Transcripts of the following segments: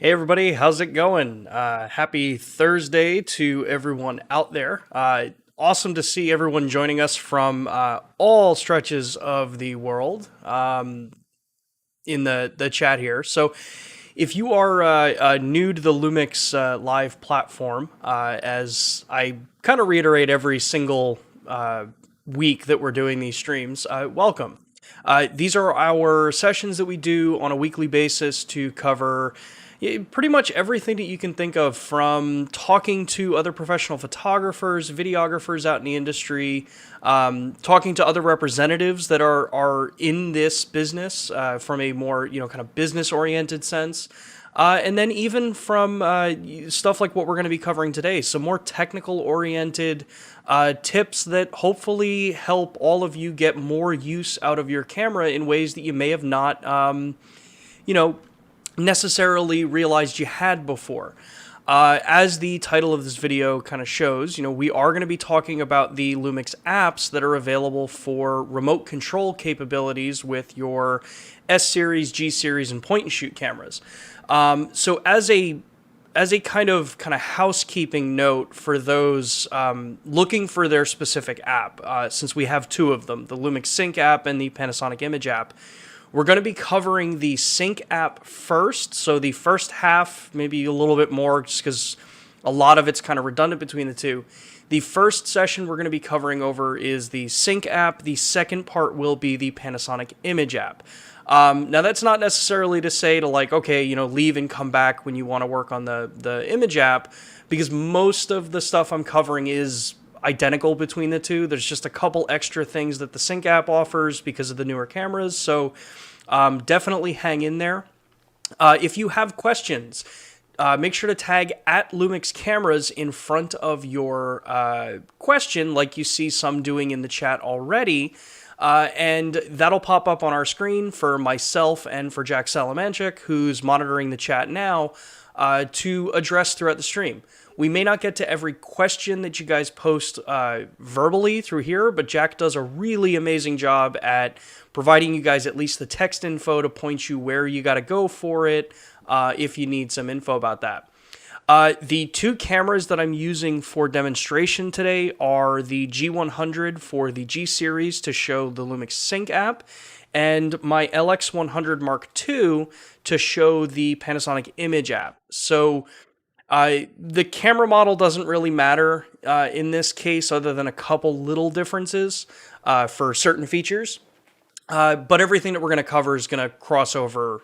Hey everybody, how's it going? Happy Thursday to everyone out there. Awesome to see everyone joining us from all stretches of the world in the chat here. So, if you are new to the Lumix Live platform, as I kind of reiterate every single week that we're doing these streams, welcome. These are our sessions that we do on a weekly basis to cover pretty much everything that you can think of, from talking to other professional photographers, videographers out in the industry, talking to other representatives that are in this business from a more kind of business oriented sense. And then even from stuff like what we're going to be covering today, some more technical oriented tips that hopefully help all of you get more use out of your camera in ways that you may have not, necessarily realized you had before. As the title of this video kind of shows, we are going to be talking about the Lumix apps that are available for remote control capabilities with your S-series, G-series, and point-and-shoot cameras. So as a kind of housekeeping note for those looking for their specific app, since we have two of them, the LUMIX Sync app and the Panasonic Image app, we're going to be covering the Sync app first. So the first half, maybe a little bit more, just because a lot of it's kind of redundant between the two. The first session we're going to be covering over is the Sync app. The second part will be the Panasonic Image app. Now, that's not necessarily to say to leave and come back when you want to work on the Image app, because most of the stuff I'm covering is identical between the two. There's just a couple extra things that the Sync app offers because of the newer cameras, so definitely hang in there. If you have questions, make sure to tag at Lumix Cameras in front of your question, like you see some doing in the chat already. And that'll pop up on our screen for myself and for Jack Salamanchik, who's monitoring the chat now, to address throughout the stream. We may not get to every question that you guys post verbally through here, but Jack does a really amazing job at providing you guys at least the text info to point you where you got to go for it if you need some info about that. The two cameras that I'm using for demonstration today are the G100 for the G series to show the Lumix Sync app, and my LX100 Mark II to show the Panasonic Image app. So the camera model doesn't really matter in this case, other than a couple little differences for certain features. But everything that we're going to cover is going to cross over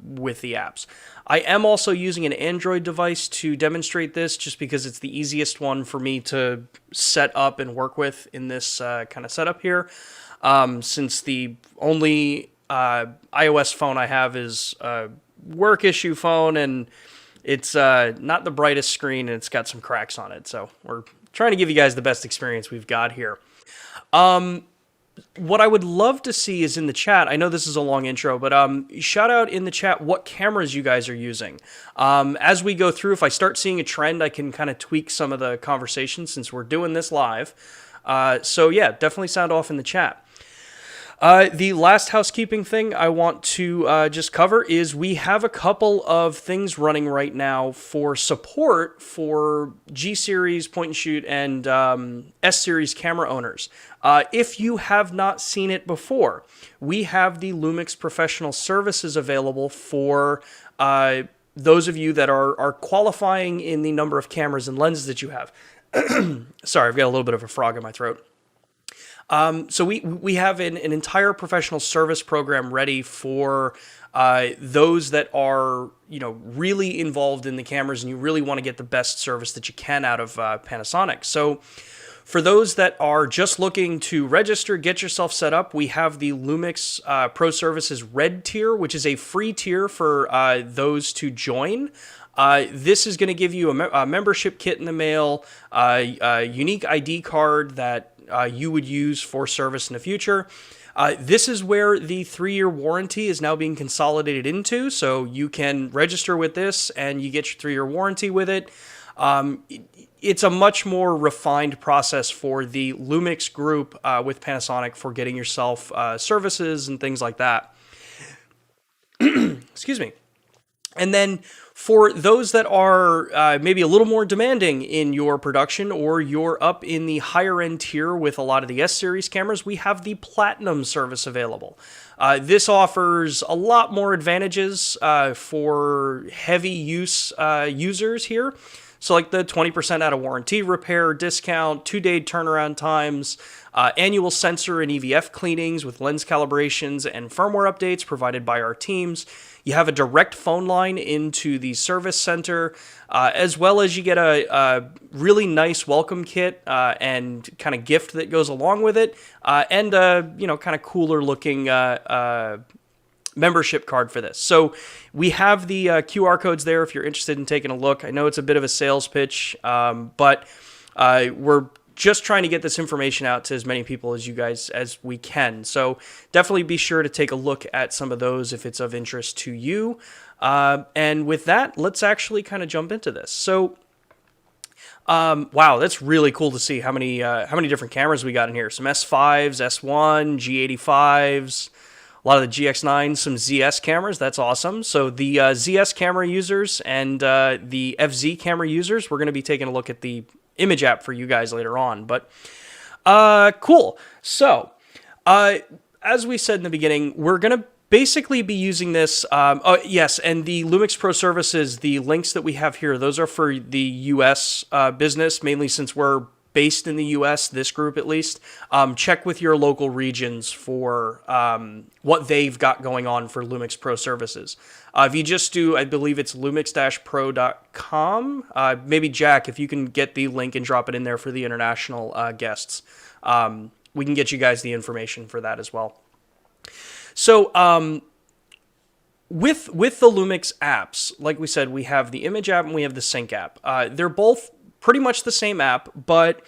with the apps. I am also using an Android device to demonstrate this, just because it's the easiest one for me to set up and work with in this kind of setup here. Since the only iOS phone I have is a work issue phone, and it's not the brightest screen, and it's got some cracks on it. So we're trying to give you guys the best experience we've got here. What I would love to see is in the chat, I know this is a long intro, but shout out in the chat what cameras you guys are using. As we go through, if I start seeing a trend, I can kind of tweak some of the conversation since we're doing this live. So yeah, definitely sound off in the chat. The last housekeeping thing I want to just cover is we have a couple of things running right now for support for G-Series, point-and-shoot, and S-Series camera owners. If you have not seen it before, we have the Lumix Professional Services available for those of you that are qualifying in the number of cameras and lenses that you have. Sorry, I've got a little bit of a frog in my throat. So we have an entire professional service program ready for those that are really involved in the cameras and you really want to get the best service that you can out of Panasonic. So for those that are just looking to register, get yourself set up, we have the Lumix Pro Services Red tier, which is a free tier for those to join. This is going to give you a membership kit in the mail, a unique ID card that you would use for service in the future. This is where the 3-year warranty is now being consolidated into, so you can register with this and you get your 3-year warranty with it. It's a much more refined process for the Lumix group with Panasonic for getting yourself services and things like that. Excuse me. And then for those that are maybe a little more demanding in your production, or you're up in the higher end tier with a lot of the S series cameras, we have the Platinum service available. This offers a lot more advantages for heavy use users here. So like the 20% out of warranty repair discount, 2-day turnaround times, annual sensor and EVF cleanings with lens calibrations and firmware updates provided by our teams. You have a direct phone line into the service center, as well as you get a really nice welcome kit and kind of gift that goes along with it, and a kind of cooler looking membership card for this. So we have the QR codes there if you're interested in taking a look. I know it's a bit of a sales pitch, but we're just trying to get this information out to as many people as you guys as we can. So definitely be sure to take a look at some of those if it's of interest to you. And with that, let's actually kind of jump into this. So wow, that's really cool to see how many different cameras we got in here. Some S5s, S1, G85s, a lot of the GX9s, some ZS cameras. That's awesome. So the ZS camera users and the FZ camera users, we're going to be taking a look at the image app for you guys later on. But cool. So as we said in the beginning, we're going to basically be using this. Yes, and the Lumix Pro Services, the links that we have here, those are for the US business, mainly since we're based in the US, this group at least. Check with your local regions for what they've got going on for Lumix Pro Services. If you just do, I believe it's lumix-pro.com. Maybe Jack, if you can get the link and drop it in there for the international guests, we can get you guys the information for that as well. So with the Lumix apps, like we said, we have the image app and we have the sync app. They're both pretty much the same app, but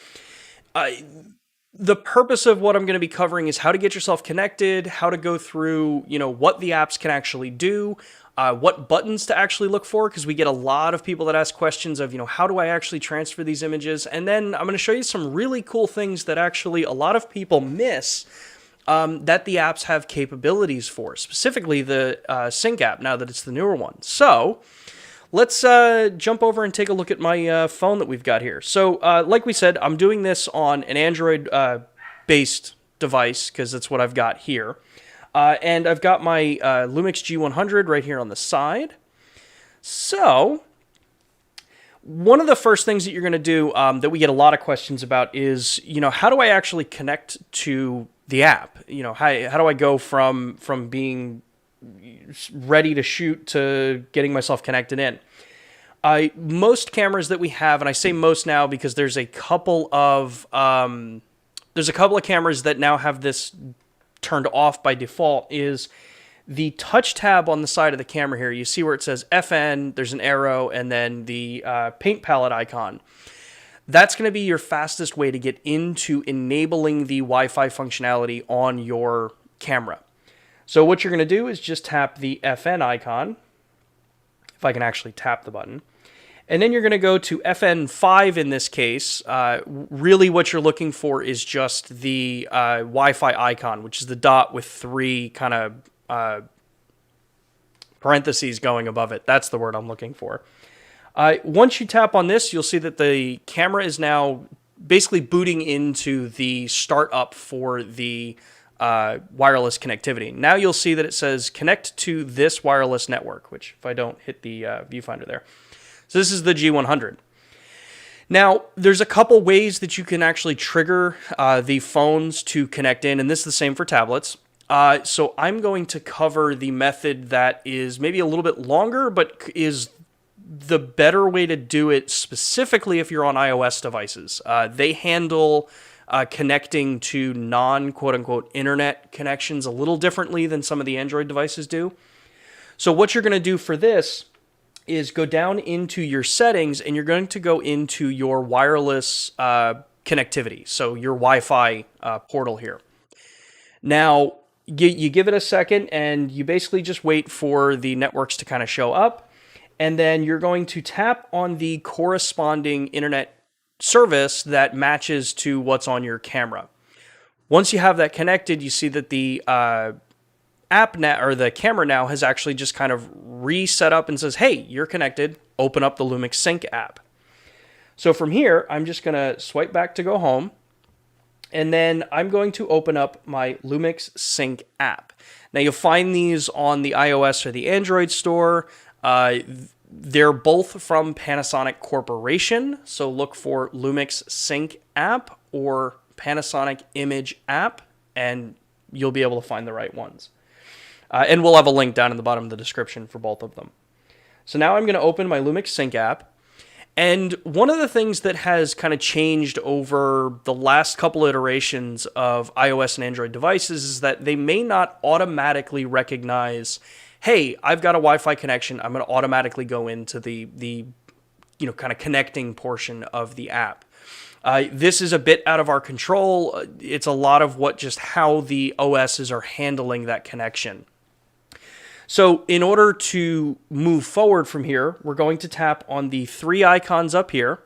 the purpose of what I'm going to be covering is how to get yourself connected, how to go through, what the apps can actually do, what buttons to actually look for, because we get a lot of people that ask questions of, how do I actually transfer these images? And then I'm going to show you some really cool things that actually a lot of people miss that the apps have capabilities for, specifically the Sync app, now that it's the newer one. So let's jump over and take a look at my phone that we've got here. So like we said, I'm doing this on an Android-based device because that's what I've got here. And I've got my Lumix G100 right here on the side. So one of the first things that you're going to do that we get a lot of questions about is, how do I actually connect to the app? How do I go from being ready to shoot to getting myself connected in? Most cameras that we have, and I say most now because there's a couple of cameras that now have this turned off by default, is the touch tab on the side of the camera here. You see where it says FN, there's an arrow, and then the paint palette icon. That's going to be your fastest way to get into enabling the Wi-Fi functionality on your camera. So what you're going to do is just tap the FN icon, if I can actually tap the button. And then you're going to go to FN5 in this case. Really what you're looking for is just the Wi-Fi icon, which is the dot with 3 kind of parentheses going above it. That's the word I'm looking for. Once you tap on this, you'll see that the camera is now basically booting into the startup for the wireless connectivity. Now you'll see that it says connect to this wireless network, which if I don't hit the viewfinder there. So this is the G100. Now, there's a couple ways that you can actually trigger the phones to connect in, and this is the same for tablets. So I'm going to cover the method that is maybe a little bit longer, but is the better way to do it, specifically if you're on iOS devices. They handle connecting to non-quote-unquote internet connections a little differently than some of the Android devices do. So what you're going to do for this is go down into your settings, and you're going to go into your wireless connectivity, so your Wi-Fi portal here. Now, you give it a second, and you basically just wait for the networks to kind of show up, and then you're going to tap on the corresponding internet service that matches to what's on your camera. Once you have that connected, you see that the app now, or the camera now, has actually just kind of reset up and says, hey, you're connected, open up the Lumix Sync app. So from here, I'm just going to swipe back to go home, and then I'm going to open up my Lumix Sync app. Now you'll find these on the iOS or the Android store. They're both from Panasonic Corporation, so look for Lumix Sync app or Panasonic Image app, and you'll be able to find the right ones. And we'll have a link down in the bottom of the description for both of them. So now I'm going to open my Lumix Sync app. And one of the things that has kind of changed over the last couple iterations of iOS and Android devices is that they may not automatically recognize, hey, I've got a Wi-Fi connection, I'm going to automatically go into the kind of connecting portion of the app. This is a bit out of our control. It's a lot of how the OSs are handling that connection. So in order to move forward from here, we're going to tap on the three icons up here.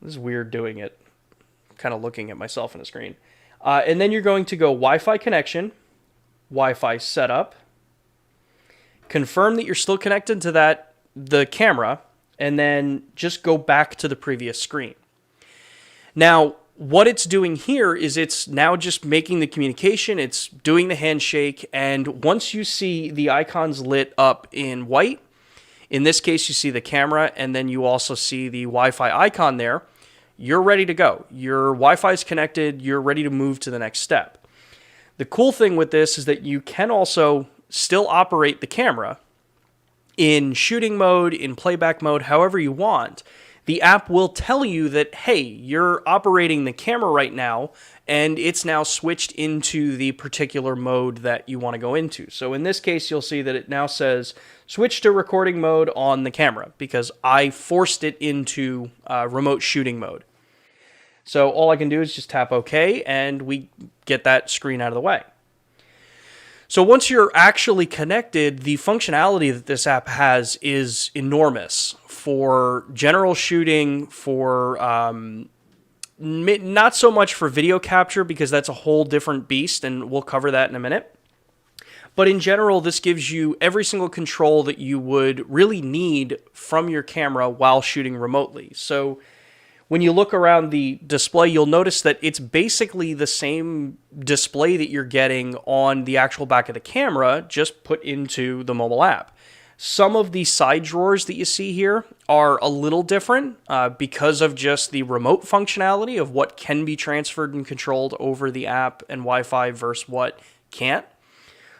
This is weird doing it, kind of looking at myself on a screen. And then you're going to go Wi-Fi connection, Wi-Fi setup, confirm that you're still connected to the camera, and then just go back to the previous screen. Now, what it's doing here is it's now just making the communication, it's doing the handshake, and once you see the icons lit up in white, in this case you see the camera, and then you also see the Wi-Fi icon there, you're ready to go. Your Wi-Fi is connected, you're ready to move to the next step. The cool thing with this is that you can also still operate the camera in shooting mode, in playback mode, however you want. The app will tell you that, hey, you're operating the camera right now, and it's now switched into the particular mode that you want to go into. So in this case, you'll see that it now says, switch to recording mode on the camera, because I forced it into remote shooting mode. So all I can do is just tap OK, and we get that screen out of the way. So once you're actually connected, the functionality that this app has is enormous for general shooting, for not so much for video capture because that's a whole different beast, and we'll cover that in a minute. But in general, this gives you every single control that you would really need from your camera while shooting remotely. So when you look around the display, you'll notice that it's basically the same display that you're getting on the actual back of the camera, just put into the mobile app. Some of the side drawers that you see here are a little different because of just the remote functionality of what can be transferred and controlled over the app and Wi-Fi versus what can't.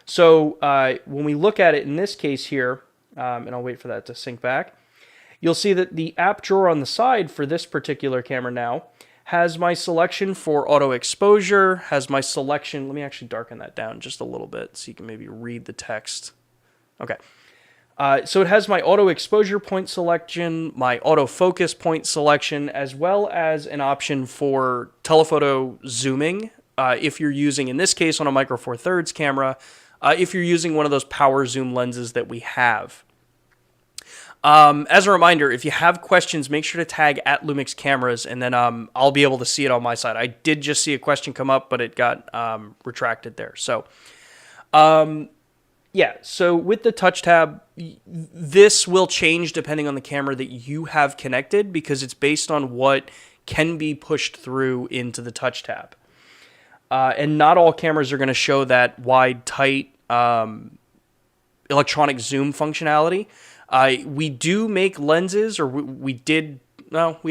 So when we look at it in this case here, and I'll wait for that to sync back, you'll see that the app drawer on the side for this particular camera now has my selection for auto exposure, has my selection, let me actually darken that down just a little bit so you can maybe read the text. Okay. So it has my auto exposure point selection, my autofocus point selection, as well as an option for telephoto zooming. If you're using, in this case on a Micro Four Thirds camera, if you're using one of those power zoom lenses that we have. As a reminder, if you have questions, make sure to tag at Lumix Cameras, and then I'll be able to see it on my side. I did just see a question come up, but it got retracted there. So, yeah, so with the touch tab, this will change depending on the camera that you have connected because it's based on what can be pushed through into the touch tab. And not all cameras are going to show that wide, tight electronic zoom functionality. We do make lenses, or we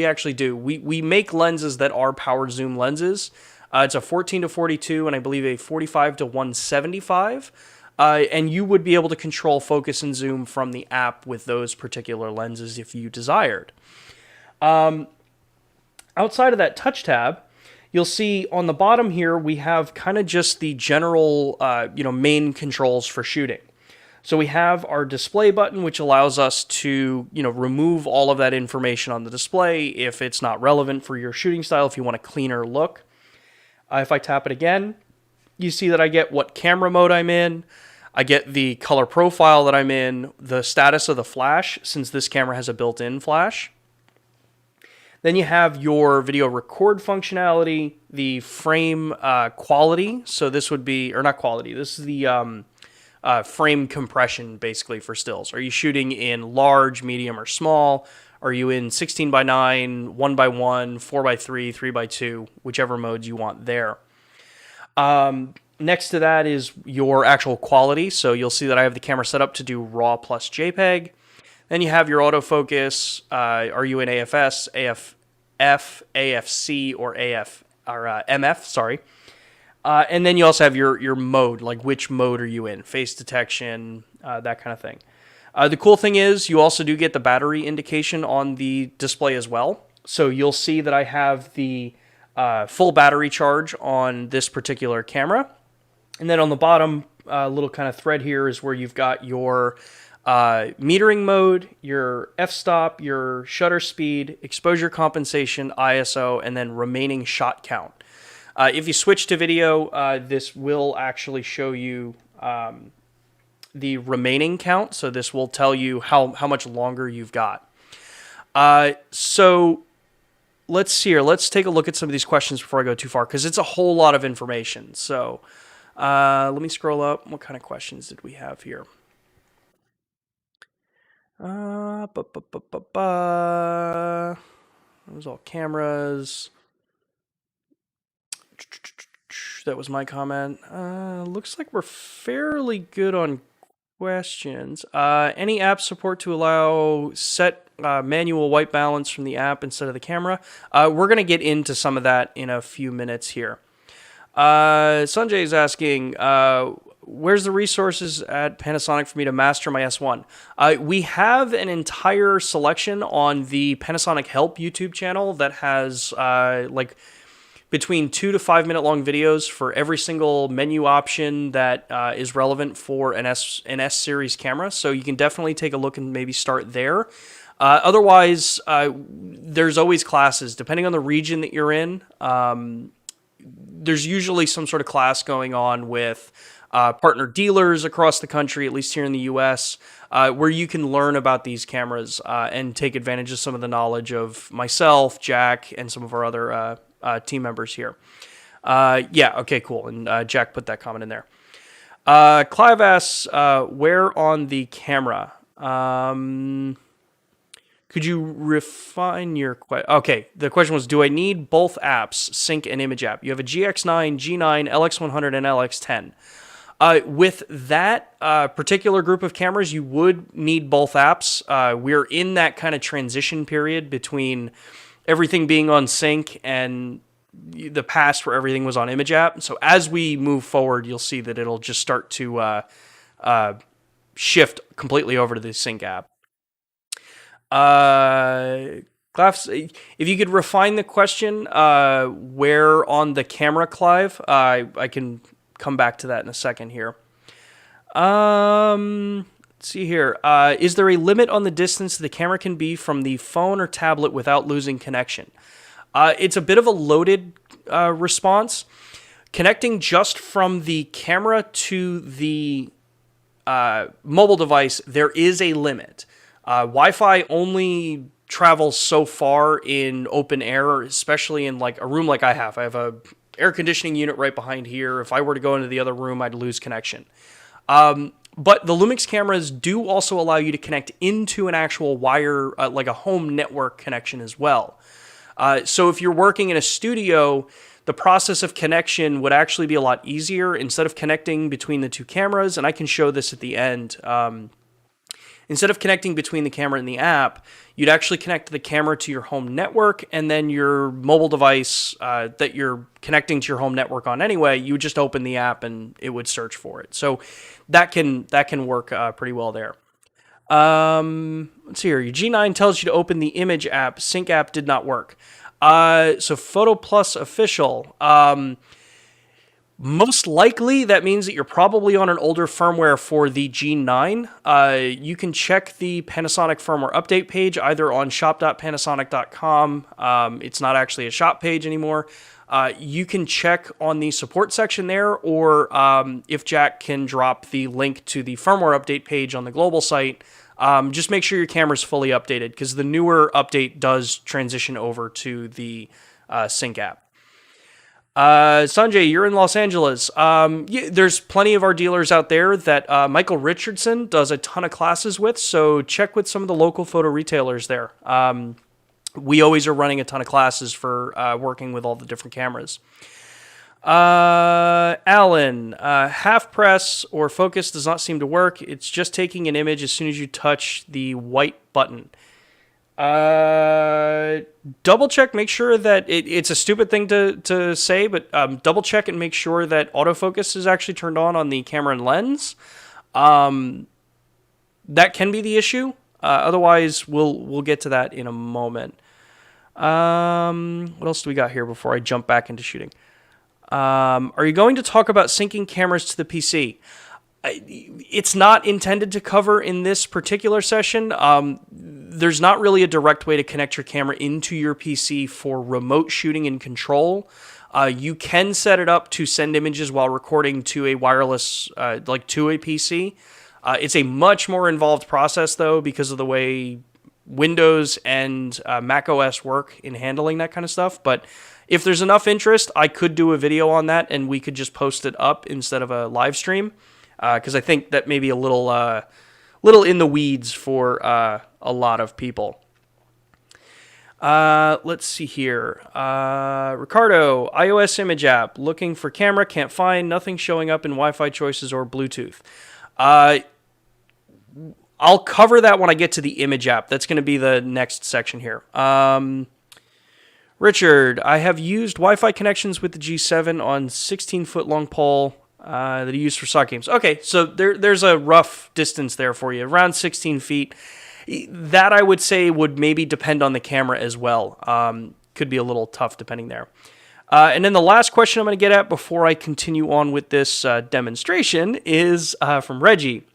actually do. We make lenses that are power zoom lenses. It's a 14 to 42 and I believe a 45 to 175. And you would be able to control focus and zoom from the app with those particular lenses if you desired. Outside of that touch tab, you'll see on the bottom here, we have kind of just the general, main controls for shooting. So we have our display button, which allows us to, remove all of that information on the display if it's not relevant for your shooting style, if you want a cleaner look. If I tap it again, you see that I get what camera mode I'm in. I get the color profile that I'm in, the status of the flash, since this camera has a built-in flash. Then you have your video record functionality, the frame quality. So this would be, or not quality, this is the frame compression basically for stills. Are you shooting in large, medium, or small? Are you in 16 by 9, 1 by 1, 4 by 3, 3 by 2, whichever modes you want there. Next to that is your actual quality. So you'll see that I have the camera set up to do RAW plus JPEG. Then you have your autofocus. Are you in AFS, AFF, AFC, or MF? Sorry. And then you also have your mode, like which mode are you in, face detection, that kind of thing. The cool thing is you also do get the battery indication on the display as well. So you'll see that I have the full battery charge on this particular camera. And then on the bottom little kind of thread here is where you've got your metering mode, your f-stop, your shutter speed, exposure compensation, ISO, and then remaining shot count. If you switch to video, this will actually show you the remaining count. So this will tell you how much longer you've got. So let's see here. Let's take a look at some of these questions before I go too far, because it's a whole lot of information. So let me scroll up. What kind of questions did we have here? That was all cameras. That was my comment. Looks like we're fairly good on questions. Any app support to allow set manual white balance from the app instead of the camera? We're going to get into some of that in a few minutes here. Sanjay is asking, where's the resources at Panasonic for me to master my S1? We have an entire selection on the Panasonic Help YouTube channel that has like between 2 to 5 minute long videos for every single menu option that is relevant for an S series camera. So you can definitely take a look and maybe start there. Otherwise, there's always classes depending on the region that you're in. There's usually some sort of class going on with partner dealers across the country, at least here in the US, where you can learn about these cameras and take advantage of some of the knowledge of myself, Jack, and some of our other team members here. Yeah, okay, cool. And Jack put that comment in there. Clive asks, where on the camera? Could you refine your question? Okay, the question was, do I need both apps, Sync and Image app? You have a GX9, G9, LX100, and LX10. With that particular group of cameras, you would need both apps. We're in that kind of transition period between everything being on Sync and the past where everything was on Image app. So as we move forward, you'll see that it'll just start to shift completely over to the Sync app. Clive, if you could refine the question, where on the camera, Clive, I can come back to that in a second here. Let's see here. Is there a limit on the distance the camera can be from the phone or tablet without losing connection? It's a bit of a loaded response. Connecting just from the camera to the mobile device, there is a limit. Wi-Fi only travels so far in open air, especially in like a room like I have. I have a air conditioning unit right behind here. If I were to go into the other room, I'd lose connection. But the Lumix cameras do also allow you to connect into an actual wire, like a home network connection as well. So if you're working in a studio, the process of connection would actually be a lot easier instead of connecting between the two cameras. And I can show this at the end. Instead of connecting between the camera and the app, you'd actually connect the camera to your home network, and then your mobile device that you're connecting to your home network on anyway, you would just open the app and it would search for it. So that can work pretty well there. Let's see here. Your G9 tells you to open the Image app. Sync app did not work. So Photo Plus Official. Most likely, that means that you're probably on an older firmware for the G9. You can check the Panasonic firmware update page either on shop.panasonic.com. It's not actually a shop page anymore. You can check on the support section there, or if Jack can drop the link to the firmware update page on the global site, just make sure your camera's fully updated because the newer update does transition over to the Sync app. Sanjay, you're in Los Angeles. Yeah, there's plenty of our dealers out there that Michael Richardson does a ton of classes with, so check with some of the local photo retailers there. We always are running a ton of classes for working with all the different cameras. Alan, half press or focus does not seem to work. It's just taking an image as soon as you touch the white button. Double check, make sure that it's a stupid thing to say, but double check and make sure that autofocus is actually turned on the camera and lens. That can be the issue. Otherwise, we'll get to that in a moment. What else do we got here before I jump back into shooting? Are you going to talk about syncing cameras to the PC? It's not intended to cover in this particular session. There's not really a direct way to connect your camera into your PC for remote shooting and control. You can set it up to send images while recording to a wireless, like to a PC. It's a much more involved process, though, because of the way Windows and Mac OS work in handling that kind of stuff. But if there's enough interest, I could do a video on that, and we could just post it up instead of a live stream. Because I think that may be a little in the weeds for a lot of people. Let's see here. Ricardo, iOS image app, looking for camera, can't find, nothing showing up in Wi-Fi choices or Bluetooth. I'll cover that when I get to the image app. That's going to be the next section here. Richard, I have used Wi-Fi connections with the G7 on 16-foot long pole that he used for sock games. Okay, so there's a rough distance there for you, around 16 feet. That I would say would maybe depend on the camera as well. Could be a little tough depending there. And then the last question I'm going to get at before I continue on with this demonstration is from Reggie.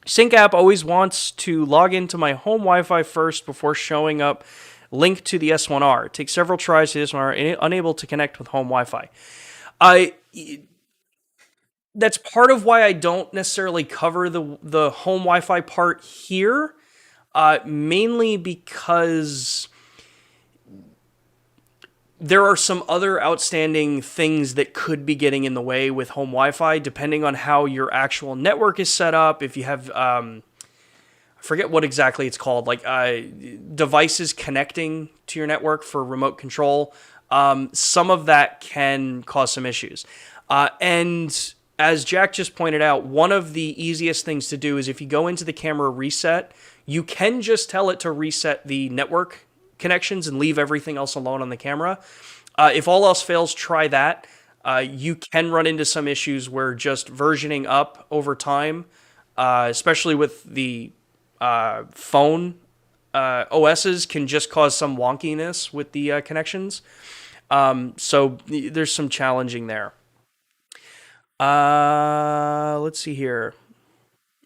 Sync app always wants to log into my home Wi-Fi first before showing up link to the S1R. It takes several tries to the S1R, unable to connect with home Wi-Fi. That's part of why I don't necessarily cover the home Wi-Fi part here, mainly because there are some other outstanding things that could be getting in the way with home Wi-Fi, depending on how your actual network is set up. If you have, I forget what exactly it's called, like devices connecting to your network for remote control, some of that can cause some issues. And as Jack just pointed out, one of the easiest things to do is if you go into the camera reset, you can just tell it to reset the network connections and leave everything else alone on the camera. If all else fails, try that. You can run into some issues where just versioning up over time, especially with the phone OSs, can just cause some wonkiness with the connections. So there's some challenging there. Let's see here.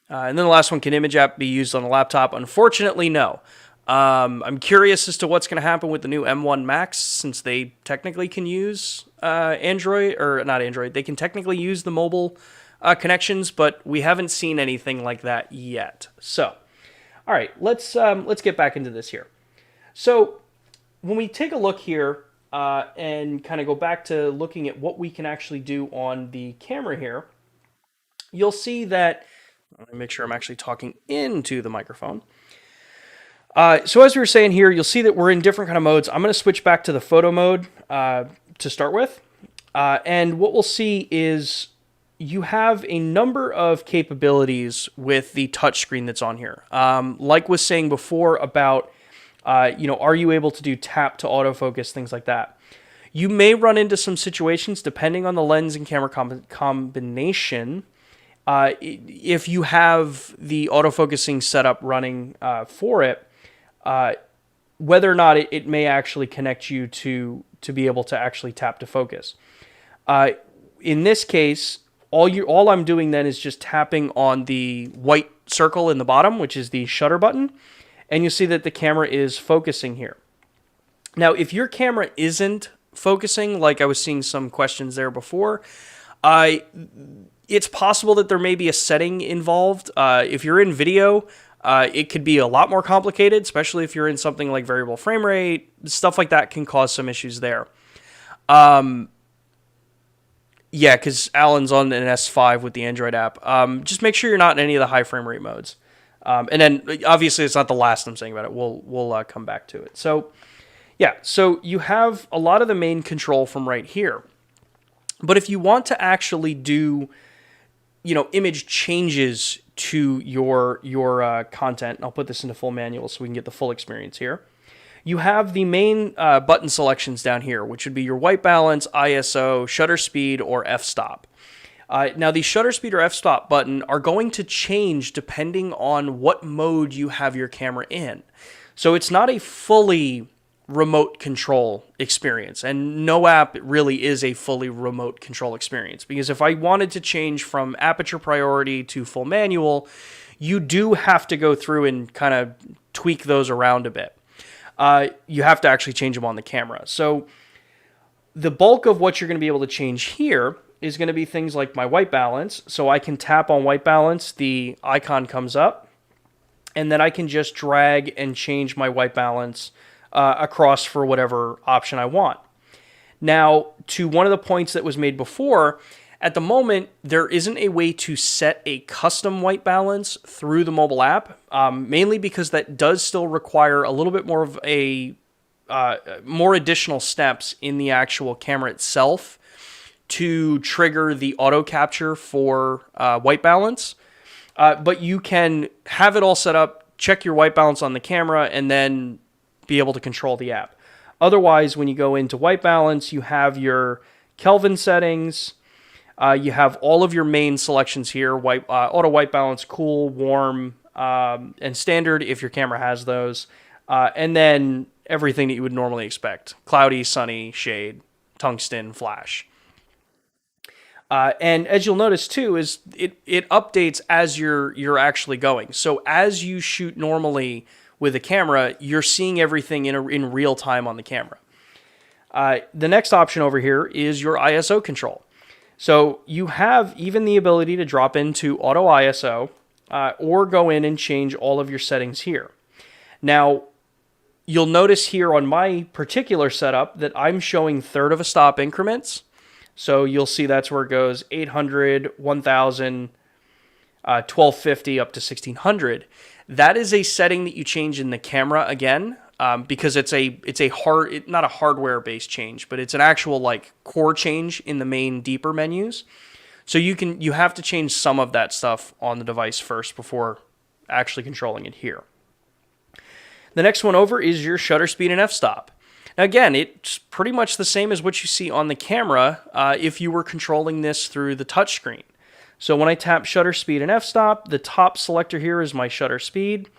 And then the last one, can image app be used on a laptop? Unfortunately, no. I'm curious as to what's going to happen with the new M1 Max, since they technically can use Android, or not Android, they can technically use the mobile connections, but we haven't seen anything like that yet. So, all right, let's get back into this here. So, when we take a look here, and kind of go back to looking at what we can actually do on the camera here, you'll see that, let me make sure I'm actually talking into the microphone. So as we were saying here, you'll see that we're in different kind of modes. I'm going to switch back to the photo mode to start with. And what we'll see is you have a number of capabilities with the touchscreen that's on here. Like was saying before about are you able to do tap to autofocus, things like that. You may run into some situations, depending on the lens and camera combination, if you have the autofocusing setup running for it, whether or not it may actually connect you to be able to actually tap to focus. In this case, all I'm doing then is just tapping on the white circle in the bottom, which is the shutter button. And you'll see that the camera is focusing here. Now, if your camera isn't focusing, like I was seeing some questions there before, it's possible that there may be a setting involved. If you're in video, It could be a lot more complicated, especially if you're in something like variable frame rate. Stuff like that can cause some issues there. Yeah, because Alan's on an S5 with the Android app. Just make sure you're not in any of the high frame rate modes. And then, obviously, it's not the last I'm saying about it. We'll come back to it. So, yeah, so you have a lot of the main control from right here. But if you want to actually do, image changes to your content, and I'll put this into full manual so we can get the full experience here. You have the main button selections down here, which would be your white balance, ISO, shutter speed, or f-stop. Now, the shutter speed or f-stop button are going to change depending on what mode you have your camera in. So it's not a fully remote control experience, and no app really is a fully remote control experience, because if I wanted to change from aperture priority to full manual, you do have to go through and kind of tweak those around a bit. You have to actually change them on the camera. So the bulk of what you're going to be able to change here is going to be things like my white balance. So I can tap on white balance, the icon comes up, and then I can just drag and change my white balance across for whatever option I want. Now, to one of the points that was made before, at the moment, there isn't a way to set a custom white balance through the mobile app, mainly because that does still require a little bit more of a more additional steps in the actual camera itself to trigger the auto capture for white balance. But you can have it all set up, check your white balance on the camera, and then be able to control the app. Otherwise, when you go into white balance, you have your Kelvin settings. You have all of your main selections here, auto white balance, cool, warm, and standard if your camera has those. And then everything that you would normally expect: cloudy, sunny, shade, tungsten, flash. And as you'll notice too, is it updates as you're actually going. So as you shoot normally with a camera, you're seeing everything in real time on the camera. The next option over here is your ISO control. So you have even the ability to drop into auto ISO or go in and change all of your settings here. Now, you'll notice here on my particular setup that I'm showing third of a stop increments. So you'll see that's where it goes 800, 1000, 1250 up to 1600. That is a setting that you change in the camera again. Because it's not a hardware based change, but it's an actual like core change in the main deeper menus. So you have to change some of that stuff on the device first before actually controlling it here. The next one over is your shutter speed and f-stop. Now again, it's pretty much the same as what you see on the camera if you were controlling this through the touchscreen. So when I tap shutter speed and f-stop, the top selector here is my shutter speed.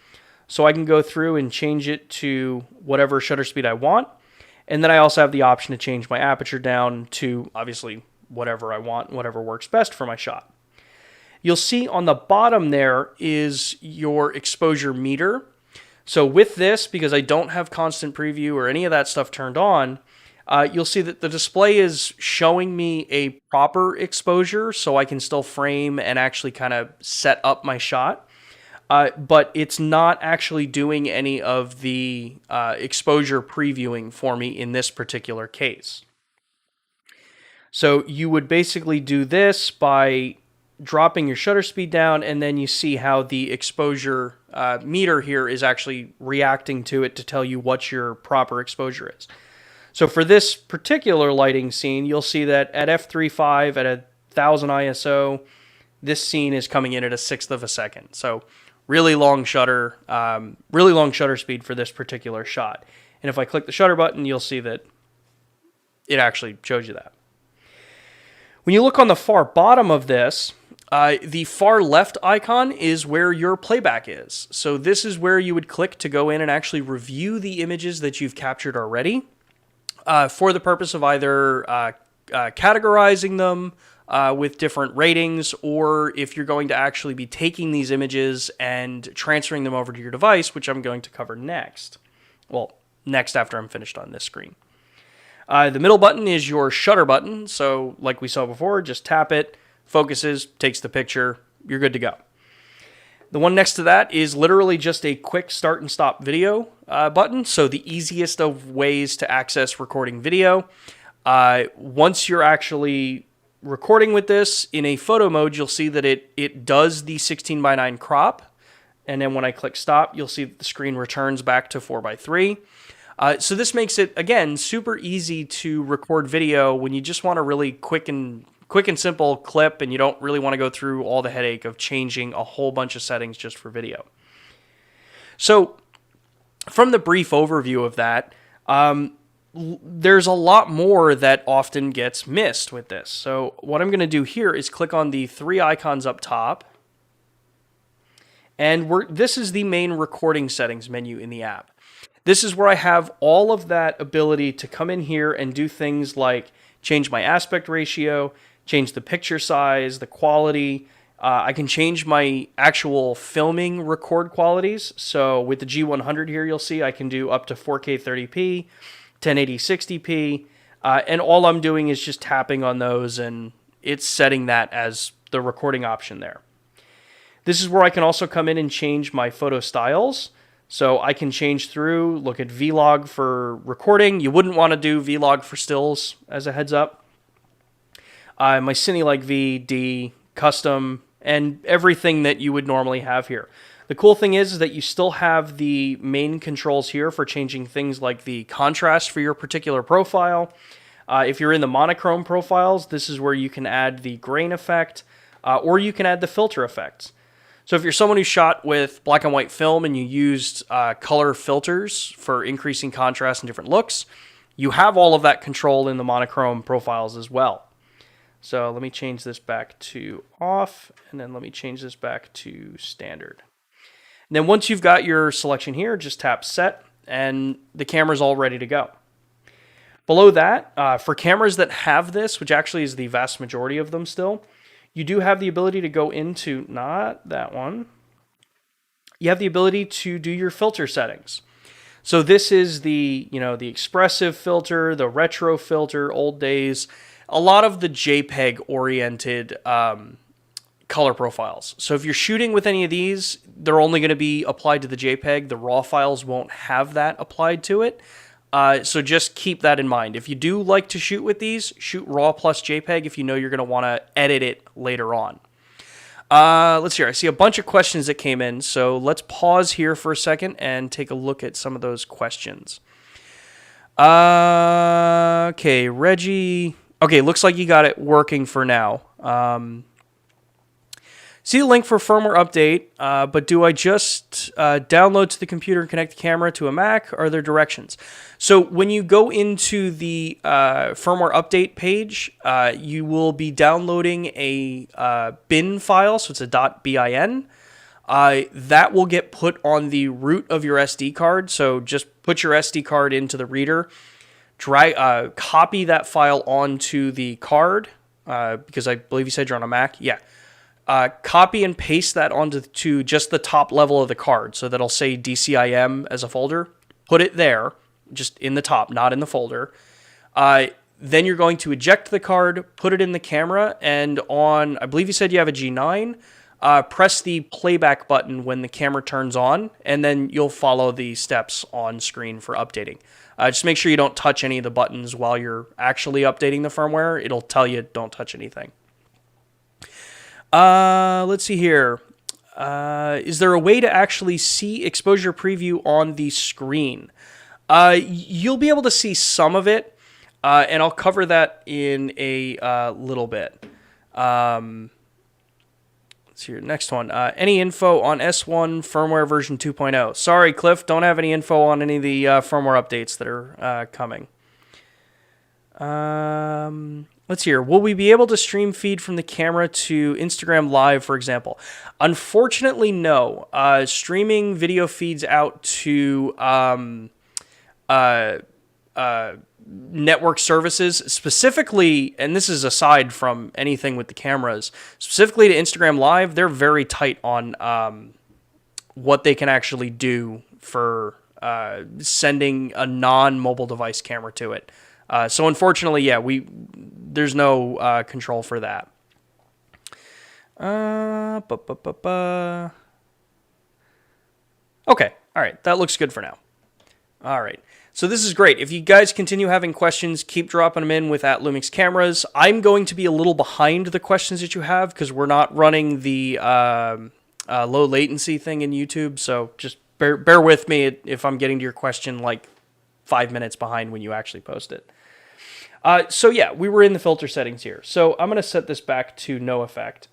So I can go through and change it to whatever shutter speed I want. And then I also have the option to change my aperture down to, obviously, whatever I want, whatever works best for my shot. You'll see on the bottom there is your exposure meter. So with this, because I don't have constant preview or any of that stuff turned on, you'll see that the display is showing me a proper exposure so I can still frame and actually kind of set up my shot. But it's not actually doing any of the exposure previewing for me in this particular case. So you would basically do this by dropping your shutter speed down, and then you see how the exposure meter here is actually reacting to it to tell you what your proper exposure is. So for this particular lighting scene, you'll see that at f3.5 at 1000 ISO, this scene is coming in at 1/6 of a second. So really long shutter speed for this particular shot. And if I click the shutter button, you'll see that it actually shows you that. When you look on the far bottom of this, the far left icon is where your playback is. So this is where you would click to go in and actually review the images that you've captured already for the purpose of either categorizing them with different ratings, or if you're going to actually be taking these images and transferring them over to your device, which I'm going to cover next. Well, next after I'm finished on this screen. The middle button is your shutter button. So like we saw before, just tap it, focuses, takes the picture, you're good to go. The one next to that is literally just a quick start and stop video button. So the easiest of ways to access recording video. Once you're actually recording with this in a photo mode, you'll see that it does the 16:9 crop. And then when I click stop, you'll see that the screen returns back to 4:3. So this makes it, again, super easy to record video when you just want a really quick and simple clip and you don't really want to go through all the headache of changing a whole bunch of settings just for video. So from the brief overview of that, there's a lot more that often gets missed with this. So what I'm going to do here is click on the three icons up top. And this is the main recording settings menu in the app. This is where I have all of that ability to come in here and do things like change my aspect ratio, change the picture size, the quality. I can change my actual filming record qualities. So with the G100 here, you'll see I can do up to 4K 30p, 1080 60p, and all I'm doing is just tapping on those and it's setting that as the recording option there. This is where I can also come in and change my photo styles. So I can change through, look at Vlog for recording. You wouldn't want to do Vlog for stills, as a heads up. My Cine Like V, D, custom, and everything that you would normally have here. The cool thing is that you still have the main controls here for changing things like the contrast for your particular profile. If you're in the monochrome profiles, this is where you can add the grain effect, or you can add the filter effects. So if you're someone who shot with black and white film and you used color filters for increasing contrast and different looks, you have all of that control in the monochrome profiles as well. So let me change this back to off, and then let me change this back to standard. And then once you've got your selection here, just tap set, and the camera's all ready to go. Below that, for cameras that have this, which actually is the vast majority of them still, you do have the ability to go into, not that one, you have the ability to do your filter settings. So this is the, the expressive filter, the retro filter, old days, a lot of the JPEG oriented color profiles. So if you're shooting with any of these, they're only going to be applied to the JPEG. The RAW files won't have that applied to it. So just keep that in mind. If you do like to shoot with these, shoot RAW plus JPEG if you know you're going to want to edit it later on. Let's see here. I see a bunch of questions that came in, so let's pause here for a second and take a look at some of those questions. Okay, Reggie. Okay, looks like you got it working for now. See the link for firmware update, but do I just download to the computer and connect the camera to a Mac? Are there directions? So when you go into the firmware update page, you will be downloading a bin file, so it's a .bin. That will get put on the root of your SD card, so just put your SD card into the reader, copy that file onto the card, because I believe you said you're on a Mac. Yeah. Copy and paste that onto just the top level of the card. So that'll say DCIM as a folder. Put it there, just in the top, not in the folder. Then you're going to eject the card, put it in the camera, and on, I believe you said you have a G9, press the playback button when the camera turns on, and then you'll follow the steps on screen for updating. Just make sure you don't touch any of the buttons while you're actually updating the firmware. It'll tell you don't touch anything. Let's see here. Is there a way to actually see exposure preview on the screen? You'll be able to see some of it, and I'll cover that in a little bit. Let's see here. Next one. Any info on S1 firmware version 2.0? Sorry, Cliff, don't have any info on any of the firmware updates that are coming. Let's see here. Will we be able to stream feed from the camera to Instagram Live, for example? Unfortunately, no. Streaming video feeds out to network services, specifically, and this is aside from anything with the cameras, specifically to Instagram Live, they're very tight on what they can actually do for sending a non-mobile device camera to it. So unfortunately, yeah, there's no control for that. Okay, all right, that looks good for now. All right, so this is great. If you guys continue having questions, keep dropping them in with @Lumix Cameras. I'm going to be a little behind the questions that you have because we're not running the low latency thing in YouTube, so just bear with me if I'm getting to your question like 5 minutes behind when you actually post it. So yeah, we were in the filter settings here. So I'm going to set this back to no effect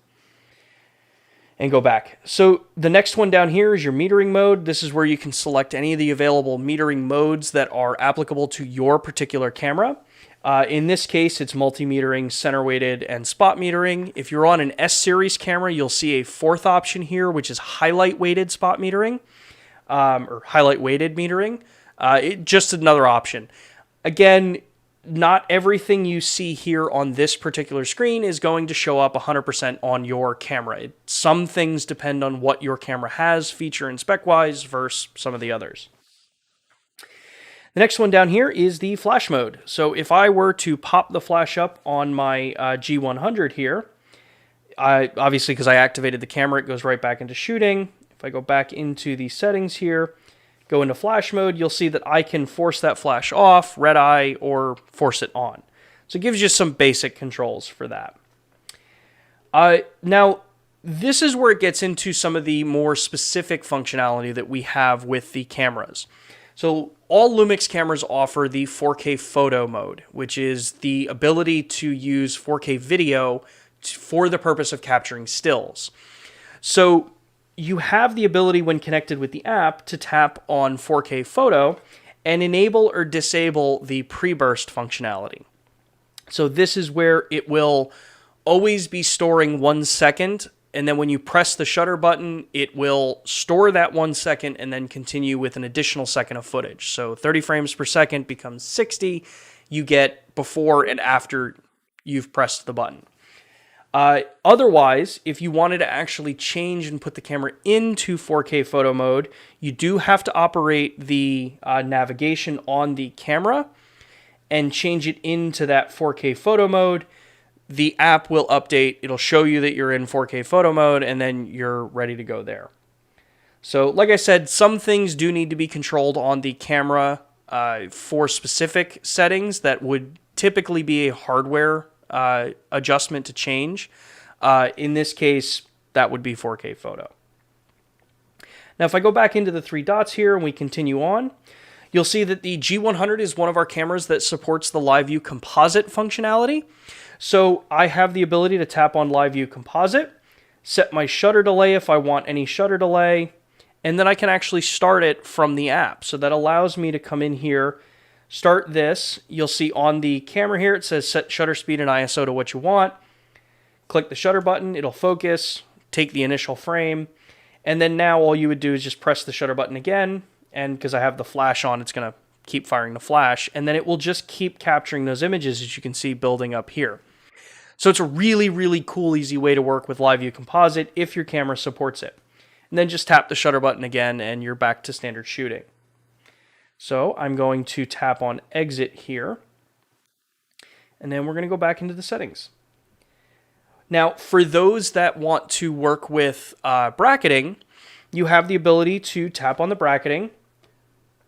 and go back. So the next one down here is your metering mode. This is where you can select any of the available metering modes that are applicable to your particular camera. In this case, it's multi-metering, center weighted, and spot metering. If you're on an S-series camera, you'll see a fourth option here, which is highlight weighted spot metering, or highlight weighted metering. Just another option. Again, not everything you see here on this particular screen is going to show up 100% on your camera. Some things depend on what your camera has, feature and spec-wise, versus some of the others. The next one down here is the flash mode. So if I were to pop the flash up on my G100 here, obviously because I activated the camera, it goes right back into shooting. If I go back into the settings here, go into flash mode, you'll see that I can force that flash off, red eye, or force it on. So it gives you some basic controls for that. Now, this is where it gets into some of the more specific functionality that we have with the cameras. So all Lumix cameras offer the 4K photo mode, which is the ability to use 4K video for the purpose of capturing stills. So you have the ability when connected with the app to tap on 4K photo and enable or disable the pre-burst functionality. So this is where it will always be storing 1 second, and then when you press the shutter button, it will store that 1 second and then continue with an additional second of footage. So 30 frames per second becomes 60. You get before and after you've pressed the button. Otherwise, if you wanted to actually change and put the camera into 4K photo mode, you do have to operate the navigation on the camera and change it into that 4K photo mode. The app will update. It'll show you that you're in 4K photo mode, and then you're ready to go there. So, like I said, some things do need to be controlled on the camera for specific settings that would typically be a hardware adjustment to change. In this case, that would be 4K photo. Now, if I go back into the 3 dots here and we continue on, you'll see that the G100 is one of our cameras that supports the Live View Composite functionality. So I have the ability to tap on Live View Composite, set my shutter delay if I want any shutter delay, and then I can actually start it from the app. So that allows me to come in here, start this. You'll see on the camera here, it says set shutter speed and ISO to what you want. Click the shutter button, it'll focus, take the initial frame, and then now all you would do is just press the shutter button again, and because I have the flash on, it's going to keep firing the flash, and then it will just keep capturing those images as you can see building up here. So it's a really, really cool, easy way to work with Live View Composite if your camera supports it. And then just tap the shutter button again, and you're back to standard shooting. So I'm going to tap on exit here, and then we're going to go back into the settings. Now, for those that want to work with bracketing, you have the ability to tap on the bracketing.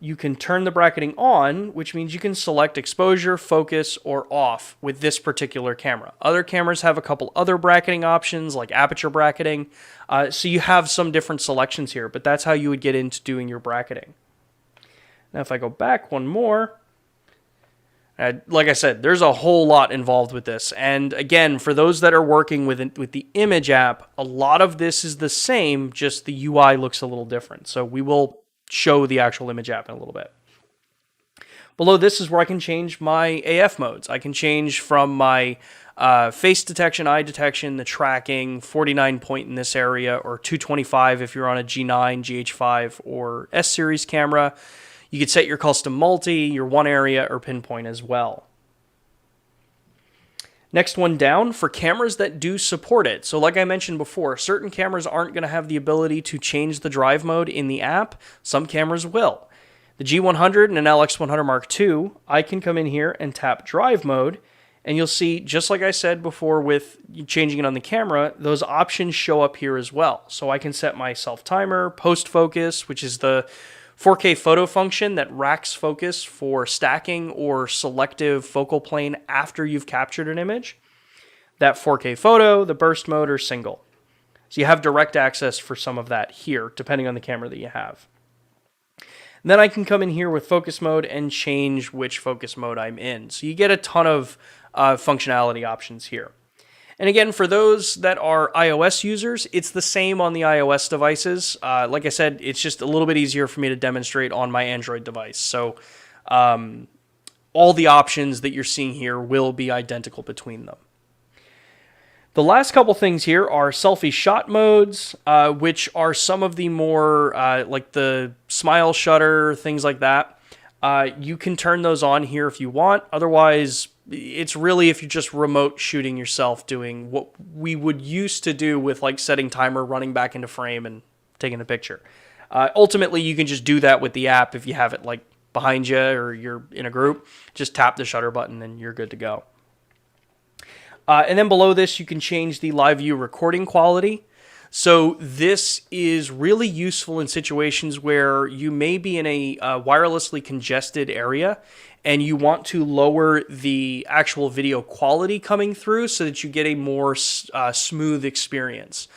You can turn the bracketing on, which means you can select exposure, focus, or off with this particular camera. Other cameras have a couple other bracketing options, like aperture bracketing. So you have some different selections here, but that's how you would get into doing your bracketing. Now, if I go back one more, like I said, there's a whole lot involved with this. And again, for those that are working with the image app, a lot of this is the same, just the UI looks a little different. So we will show the actual image app in a little bit. Below this is where I can change my AF modes. I can change from my face detection, eye detection, the tracking, 49 point in this area, or 225 if you're on a G9, GH5, or S-series camera. You could set your custom multi, your one area, or pinpoint as well. Next one down, for cameras that do support it. So like I mentioned before, certain cameras aren't going to have the ability to change the drive mode in the app. Some cameras will. The G100 and an LX100 Mark II, I can come in here and tap drive mode, And you'll see, just like I said before with changing it on the camera, those options show up here as well. So I can set my self timer, post focus, which is the 4K photo function that racks focus for stacking or selective focal plane after you've captured an image. That 4K photo, the burst mode, or single. So you have direct access for some of that here, depending on the camera that you have. And then I can come in here with focus mode and change which focus mode I'm in. So you get a ton of functionality options here. And again, for those that are iOS users, it's the same on the iOS devices. Like I said, it's just a little bit easier for me to demonstrate on my Android device. So all the options that you're seeing here will be identical between them. The last couple things here are selfie shot modes, which are some of the more like the smile shutter, things like that. You can turn those on here if you want. Otherwise, it's really if you're just remote shooting yourself, doing what we would used to do with like setting timer, running back into frame and taking the picture. Ultimately, you can just do that with the app if you have it like behind you or you're in a group. Just tap the shutter button and you're good to go. And then below this, you can change the live view recording quality. So this is really useful in situations where you may be in a wirelessly congested area and you want to lower the actual video quality coming through so that you get a more smooth experience.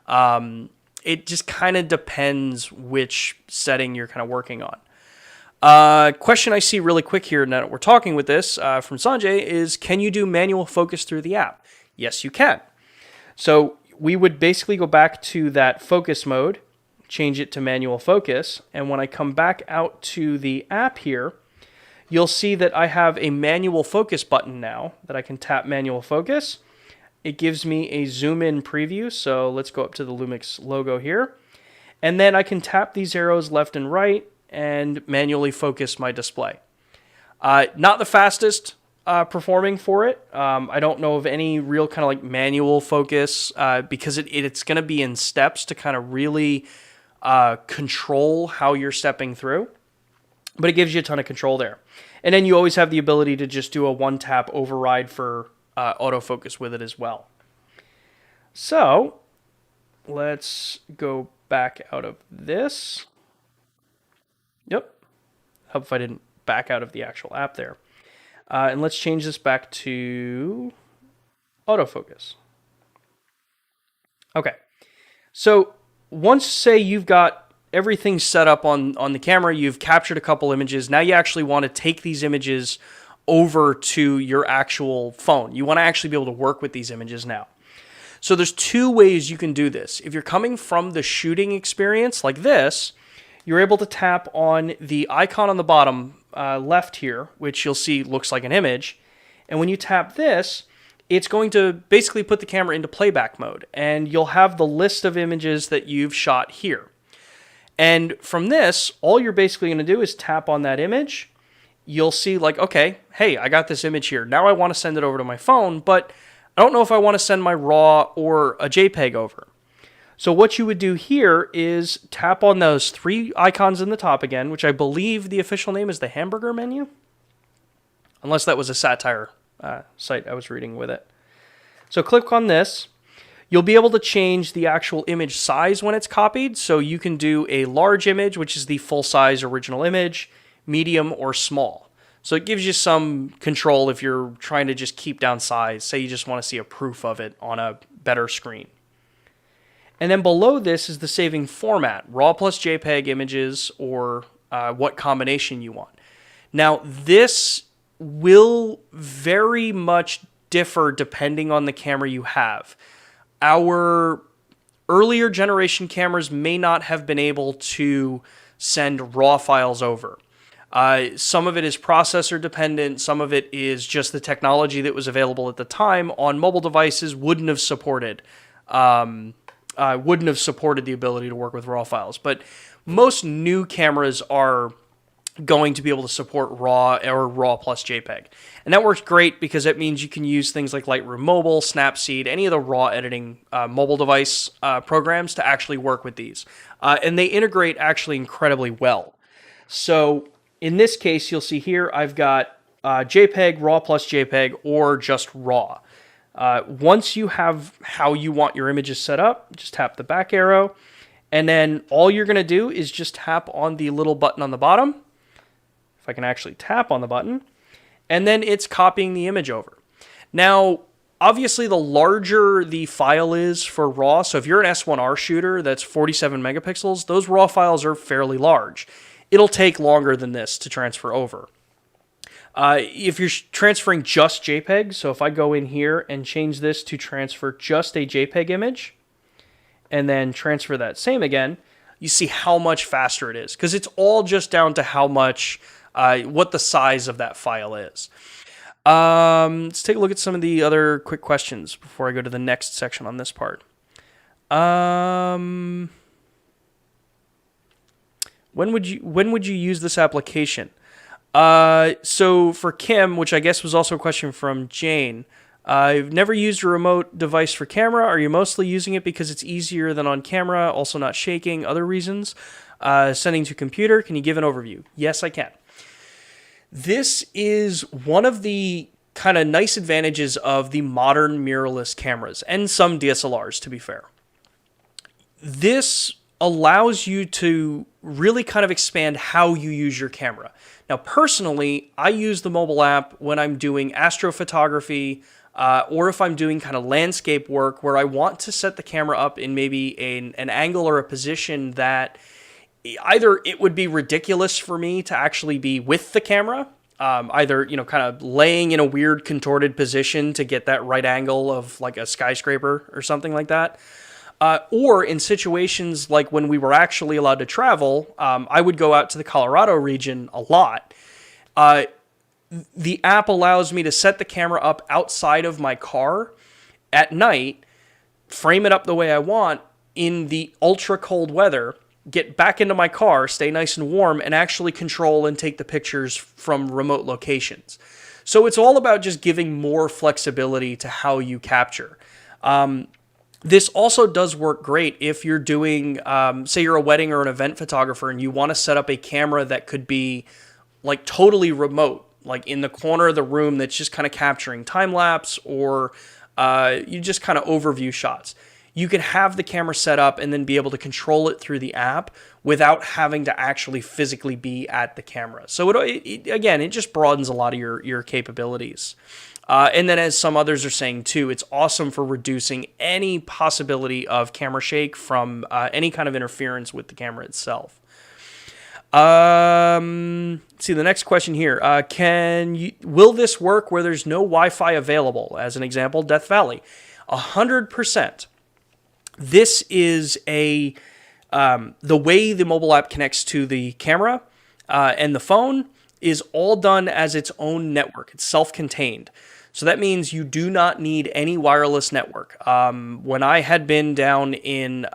It just kind of depends which setting you're kind of working on. Question I see really quick here now that we're talking with this from Sanjay is, can you do manual focus through the app? Yes, you can. So we would basically go back to that focus mode, change it to manual focus, and when I come back out to the app here, you'll see that I have a manual focus button now that I can tap manual focus. It gives me a zoom in preview, so let's go up to the Lumix logo here, and then I can tap these arrows left and right and manually focus my display. Not the fastest performing for it. I don't know of any real kind of like manual focus because it's going to be in steps to kind of really control how you're stepping through. But it gives you a ton of control there. And then you always have the ability to just do a one-tap override for autofocus with it as well. So let's go back out of this. Yep. Hope if I didn't back out of the actual app there. And let's change this back to autofocus. Okay. So once, say, you've got everything set up on the camera, you've captured a couple images, now you actually want to take these images over to your actual phone. You want to actually be able to work with these images now. So there's two ways you can do this. If you're coming from the shooting experience like this, you're able to tap on the icon on the bottom left here, which you'll see looks like an image. And when you tap this, it's going to basically put the camera into playback mode. And you'll have the list of images that you've shot here. And from this, all you're basically going to do is tap on that image. You'll see like, okay, hey, I got this image here. Now I want to send it over to my phone, but I don't know if I want to send my RAW or a JPEG over. So what you would do here is tap on those three icons in the top again, which I believe the official name is the hamburger menu. Unless that was a satire site I was reading with it. So click on this. You'll be able to change the actual image size when it's copied. So you can do a large image, which is the full-size original image, medium, or small. So it gives you some control if you're trying to just keep down size. Say you just want to see a proof of it on a better screen. And then below this is the saving format, RAW plus JPEG images, or what combination you want. Now, this will very much differ depending on the camera you have. Our earlier generation cameras may not have been able to send RAW files over. Some of it is processor dependent. Some of it is just the technology that was available at the time on mobile devices wouldn't have supported the ability to work with RAW files. But most new cameras are going to be able to support RAW or RAW plus JPEG. And that works great because it means you can use things like Lightroom Mobile, Snapseed, any of the RAW editing mobile device programs to actually work with these. And they integrate actually incredibly well. So in this case, you'll see here I've got JPEG, RAW plus JPEG, or just RAW. Once you have how you want your images set up, just tap the back arrow, and then all you're going to do is just tap on the little button on the bottom. If I can actually tap on the button, and then it's copying the image over. Now, obviously, the larger the file is for RAW, so if you're an S1R shooter that's 47 megapixels, those RAW files are fairly large. It'll take longer than this to transfer over. If you're transferring just JPEG, so if I go in here and change this to transfer just a JPEG image, and then transfer that same again, you see how much faster it is, because it's all just down to how much, what the size of that file is. Let's take a look at some of the other quick questions before I go to the next section on this part. When would you use this application? So for Kim, which I guess was also a question from Jane, I've never used a remote device for camera. Are you mostly using it because it's easier than on camera, also not shaking, other reasons? Sending to computer, can you give an overview? Yes, I can. This is one of the kind of nice advantages of the modern mirrorless cameras, and some DSLRs, to be fair. This allows you to really kind of expand how you use your camera. Now, personally, I use the mobile app when I'm doing astrophotography, or if I'm doing kind of landscape work where I want to set the camera up in maybe an angle or a position that either it would be ridiculous for me to actually be with the camera, either, kind of laying in a weird contorted position to get that right angle of like a skyscraper or something like that. Or in situations like when we were actually allowed to travel, I would go out to the Colorado region a lot. The app allows me to set the camera up outside of my car at night, frame it up the way I want in the ultra cold weather, get back into my car, stay nice and warm, and actually control and take the pictures from remote locations. So it's all about just giving more flexibility to how you capture. This also does work great if you're doing, say you're a wedding or an event photographer and you want to set up a camera that could be like totally remote, like in the corner of the room that's just kind of capturing time lapse, or you just kind of overview shots. You can have the camera set up and then be able to control it through the app without having to actually physically be at the camera. So again, it just broadens a lot of your capabilities. And then, as some others are saying too, it's awesome for reducing any possibility of camera shake from any kind of interference with the camera itself. See the next question here. Will this work where there's no Wi-Fi available? As an example, Death Valley. 100%. This is the way the mobile app connects to the camera and the phone is all done as its own network. It's self-contained. So that means you do not need any wireless network. When I had been down in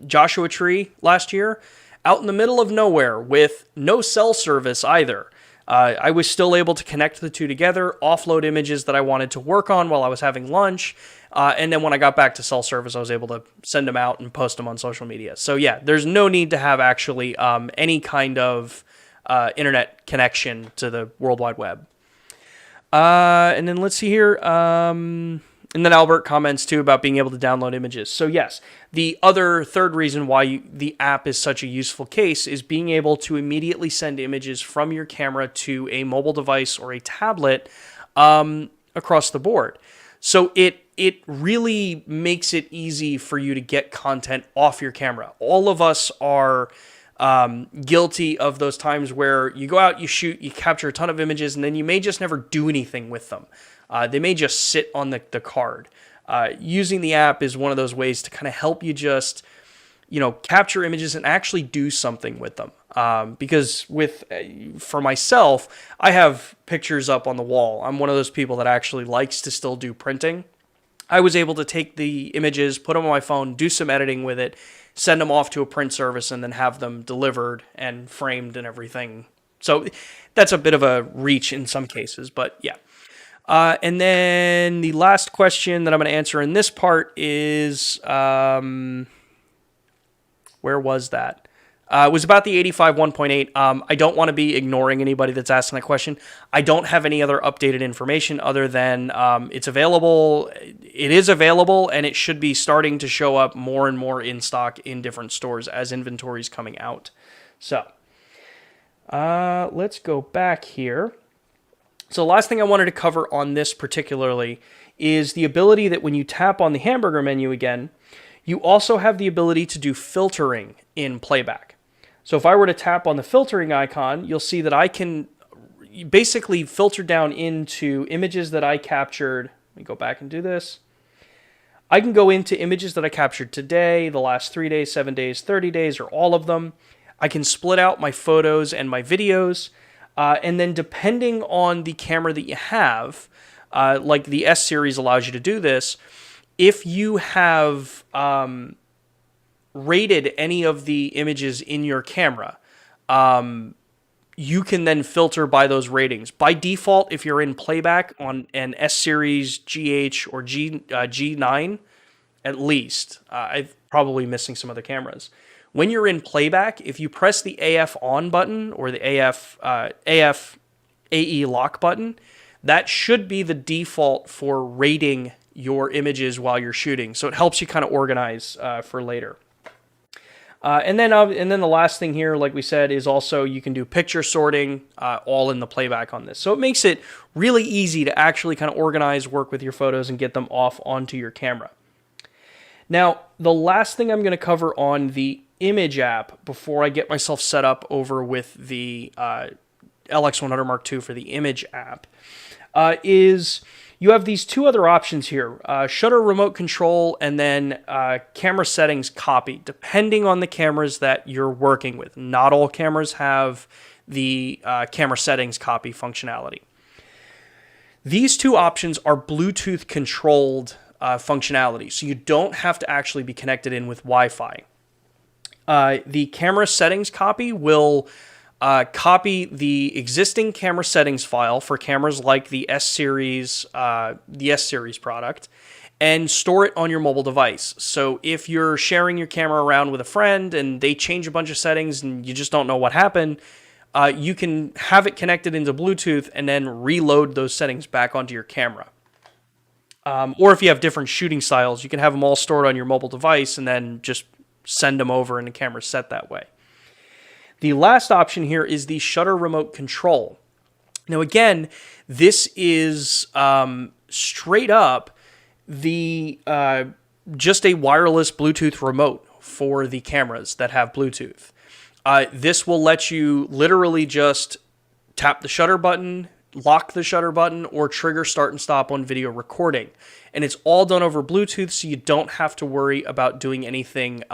Joshua Tree last year, out in the middle of nowhere with no cell service either, I was still able to connect the two together, offload images that I wanted to work on while I was having lunch, and then when I got back to cell service, I was able to send them out and post them on social media. So yeah, there's no need to have actually any kind of internet connection to the World Wide Web. And then let's see here. And then Albert comments too about being able to download images. So yes, the other third reason why the app is such a useful case is being able to immediately send images from your camera to a mobile device or a tablet across the board. So it really makes it easy for you to get content off your camera. All of us are guilty of those times where you go out, you shoot, you capture a ton of images, and then you may just never do anything with them. They may just sit on the card. Using the app is one of those ways to kind of help you just, capture images and actually do something with them. Because for myself, I have pictures up on the wall. I'm one of those people that actually likes to still do printing. I was able to take the images, put them on my phone, do some editing with it, send them off to a print service, and then have them delivered and framed and everything. So that's a bit of a reach in some cases, but yeah. And then the last question that I'm going to answer in this part is, where was that? It was about the 85 1.8. I don't want to be ignoring anybody that's asking that question. I don't have any other updated information other than it's available. It is available, and it should be starting to show up more and more in stock in different stores as inventory is coming out. So let's go back here. So the last thing I wanted to cover on this particularly is the ability that when you tap on the hamburger menu again, you also have the ability to do filtering in Playback. So if I were to tap on the filtering icon, you'll see that I can basically filter down into images that I captured. Let me go back and do this. I can go into images that I captured today, the last 3 days, 7 days, 30 days, or all of them. I can split out my photos and my videos. And then depending on the camera that you have, like the S series allows you to do this, if you have rated any of the images in your camera, you can then filter by those ratings. By default, if you're in Playback on an S series, GH, or G9, at least, I'm probably missing some other cameras. When you're in Playback, if you press the AF on button or the AF AE lock button, that should be the default for rating your images while you're shooting. So it helps you kind of organize for later. And then the last thing here, like we said, is also you can do picture sorting all in the Playback on this. So it makes it really easy to actually kind of organize, work with your photos, and get them off onto your camera. Now, the last thing I'm going to cover on the image app before I get myself set up over with the LX100 Mark II for the image app is you have these two other options here, shutter remote control and then camera settings copy, depending on the cameras that you're working with. Not all cameras have the camera settings copy functionality. These two options are Bluetooth controlled functionality, so you don't have to actually be connected in with Wi-Fi. The camera settings copy will copy the existing camera settings file for cameras like the S series product, and store it on your mobile device. So if you're sharing your camera around with a friend and they change a bunch of settings and you just don't know what happened, you can have it connected into Bluetooth and then reload those settings back onto your camera. Or if you have different shooting styles, you can have them all stored on your mobile device and then just send them over and the camera's set that way. The last option here is the shutter remote control. Now again, this is straight up the just a wireless Bluetooth remote for the cameras that have Bluetooth. This will let you literally just tap the shutter button, lock the shutter button, or trigger start and stop on video recording. And it's all done over Bluetooth, so you don't have to worry about doing anything.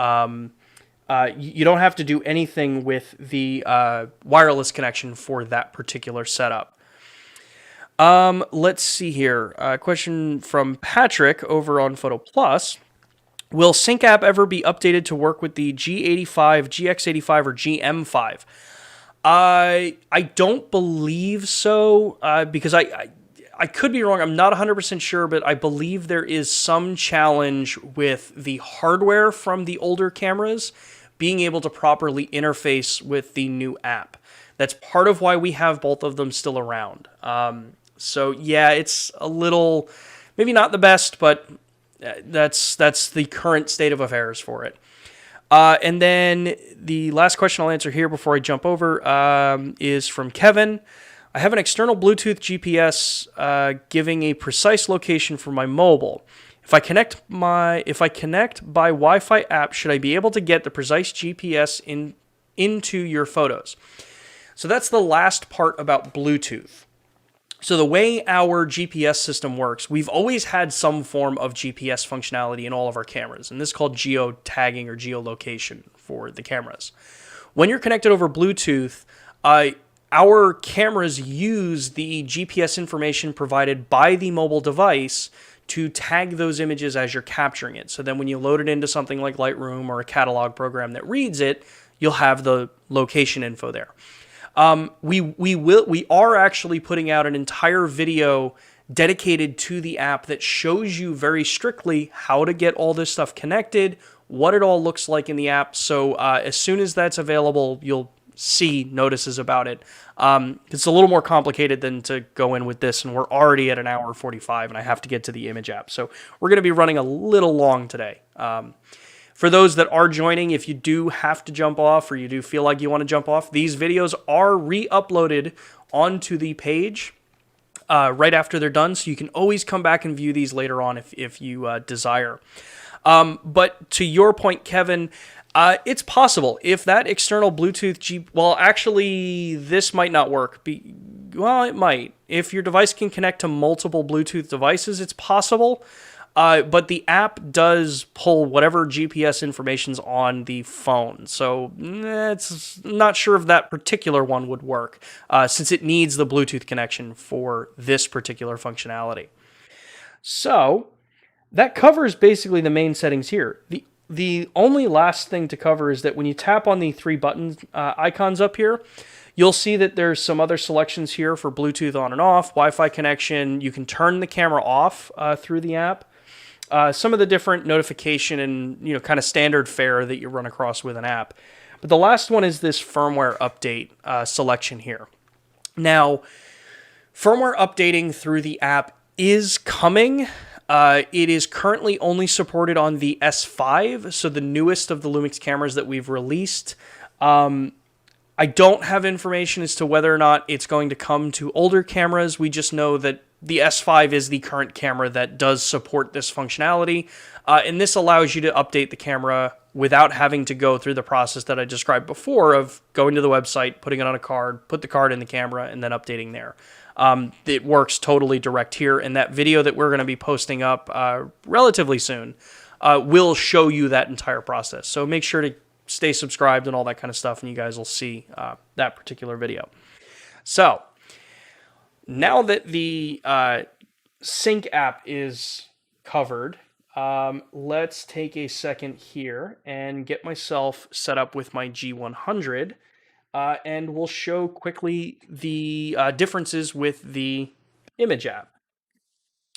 You don't have to do anything with the wireless connection for that particular setup. Let's see here. A question from Patrick over on Photo Plus. Will Sync App ever be updated to work with the G85, GX85, or GM5? I don't believe so, because I could be wrong. I'm not 100% sure, but I believe there is some challenge with the hardware from the older cameras being able to properly interface with the new app. That's part of why we have both of them still around. So yeah, it's a little, maybe not the best, but that's the current state of affairs for it. And then the last question I'll answer here before I jump over is from Kevin. I have an external Bluetooth GPS giving a precise location for my mobile. If I connect by Wi-Fi app, should I be able to get the precise GPS into your photos? So that's the last part about Bluetooth. So the way our GPS system works, we've always had some form of GPS functionality in all of our cameras, and this is called Geo Tagging or geolocation for the cameras. When you're connected over Bluetooth, our cameras use the GPS information provided by the mobile device to tag those images as you're capturing it. So then when you load it into something like Lightroom or a catalog program that reads it, you'll have the location info there. We are actually putting out an entire video dedicated to the app that shows you very strictly how to get all this stuff connected, what it all looks like in the app. So as soon as that's available, you'll see notices about it. It's a little more complicated than to go in with this, and we're already at an hour 45, and I have to get to the image app. So we're going to be running a little long today. For those that are joining, if you do have to jump off or you do feel like you want to jump off, these videos are re-uploaded onto the page right after they're done, so you can always come back and view these later on if you desire. But to your point, Kevin, it's possible if that external Bluetooth well, actually, this might not work. Well, it might. If your device can connect to multiple Bluetooth devices, it's possible. But the app does pull whatever GPS information's on the phone. So it's not sure if that particular one would work, since it needs the Bluetooth connection for this particular functionality. So that covers basically the main settings here. The only last thing to cover is that when you tap on the three button icons up here, you'll see that there's some other selections here for Bluetooth on and off, Wi-Fi connection. You can turn the camera off through the app. Some of the different notification and kind of standard fare that you run across with an app. But the last one is this firmware update selection here. Now, firmware updating through the app is coming. It is currently only supported on the S5, so the newest of the Lumix cameras that we've released. I don't have information as to whether or not it's going to come to older cameras. We just know that the S5 is the current camera that does support this functionality, and this allows you to update the camera without having to go through the process that I described before of going to the website, putting it on a card, put the card in the camera, and then updating there. It works totally direct here, and that video that we're going to be posting up relatively soon will show you that entire process. So make sure to stay subscribed and all that kind of stuff, and you guys will see that particular video. So now that the Sync app is covered, let's take a second here and get myself set up with my G100. And we'll show quickly the differences with the image app.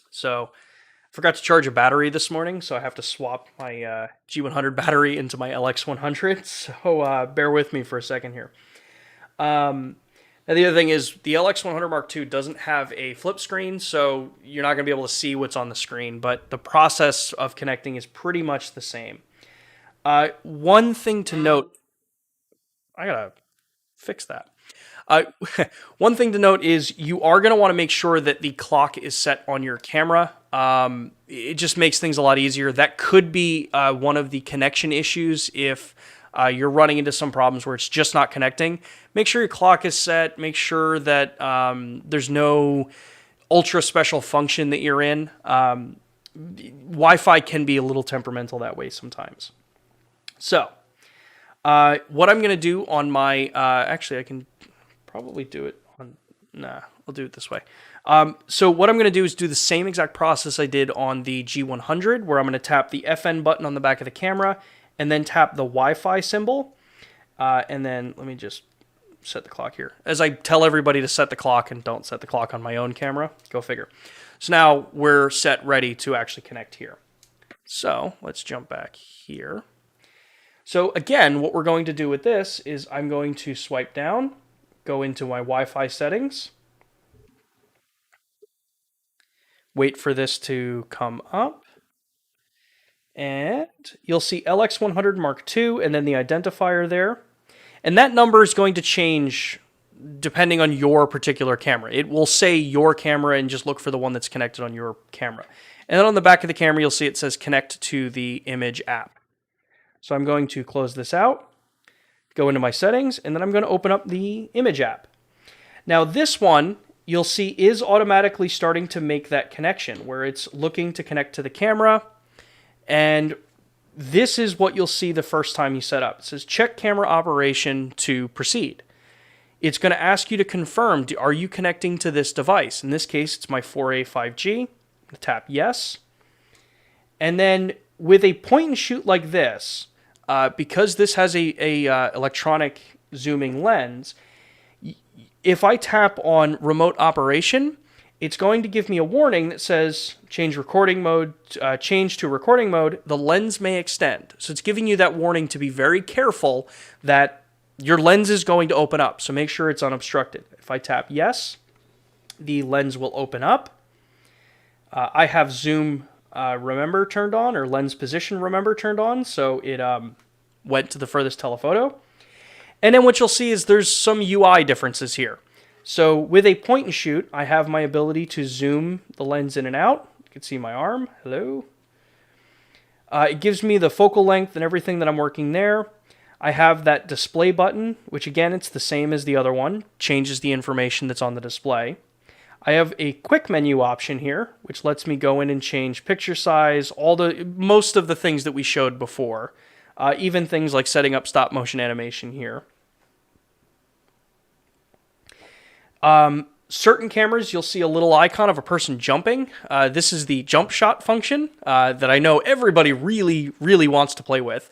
So I forgot to charge a battery this morning, so I have to swap my G100 battery into my LX100. So bear with me for a second here. Now the other thing is the LX100 Mark II doesn't have a flip screen, so you're not going to be able to see what's on the screen, but the process of connecting is pretty much the same. One thing to note, I gotta fix that. One thing to note is you are going to want to make sure that the clock is set on your camera. It just makes things a lot easier. That could be one of the connection issues if you're running into some problems where it's just not connecting. Make sure your clock is set. Make sure that there's no ultra special function that you're in. Wi-Fi can be a little temperamental that way sometimes. So what I'm going to do on my, actually I can probably do it on, nah, I'll do it this way. So what I'm going to do is do the same exact process I did on the G100, where I'm going to tap the FN button on the back of the camera and then tap the Wi-Fi symbol. And then let me just set the clock here. As I tell everybody to set the clock and don't set the clock on my own camera, go figure. So now we're set ready to actually connect here. So let's jump back here. So again, what we're going to do with this is I'm going to swipe down, go into my Wi-Fi settings, wait for this to come up, and you'll see LX100 Mark II and then the identifier there. And that number is going to change depending on your particular camera. It will say your camera and just look for the one that's connected on your camera. And then on the back of the camera, you'll see it says connect to the image app. So I'm going to close this out, go into my settings, and then I'm going to open up the image app. Now this one, you'll see, is automatically starting to make that connection where it's looking to connect to the camera. And this is what you'll see the first time you set up. It says check camera operation to proceed. It's going to ask you to confirm, are you connecting to this device? In this case, it's my 4A 5G. I'm going to tap yes. And then with a point and shoot like this, because this has a electronic zooming lens, if I tap on remote operation, it's going to give me a warning that says change recording mode, change to recording mode, the lens may extend. So it's giving you that warning to be very careful that your lens is going to open up. So make sure it's unobstructed. If I tap yes, the lens will open up. I have zoom remember turned on, or lens position remember turned on, so it went to the furthest telephoto. And then what you'll see is there's some UI differences here. So with a point and shoot, I have my ability to zoom the lens in and out. You can see my arm. Hello. It gives me the focal length and everything that I'm working there. I have that display button, which again, it's the same as the other one. Changes the information that's on the display. I have a quick menu option here, which lets me go in and change picture size, most of the things that we showed before. Even things like setting up stop motion animation here. Certain cameras, you'll see a little icon of a person jumping. This is the jump shot function that I know everybody really, really wants to play with.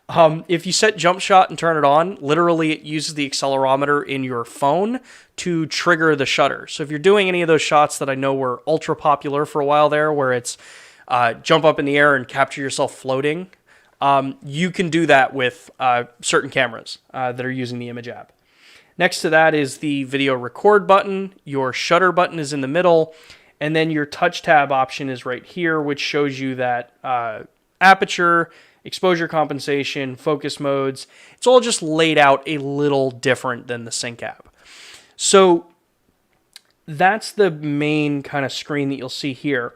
If you set jump shot and turn it on, literally it uses the accelerometer in your phone to trigger the shutter. So if you're doing any of those shots that I know were ultra popular for a while there, where it's jump up in the air and capture yourself floating, you can do that with certain cameras that are using the Image app. Next to that is the video record button. Your shutter button is in the middle. And then your touch tab option is right here, which shows you that aperture, exposure compensation, focus modes. It's all just laid out a little different than the Sync app. So that's the main kind of screen that you'll see here.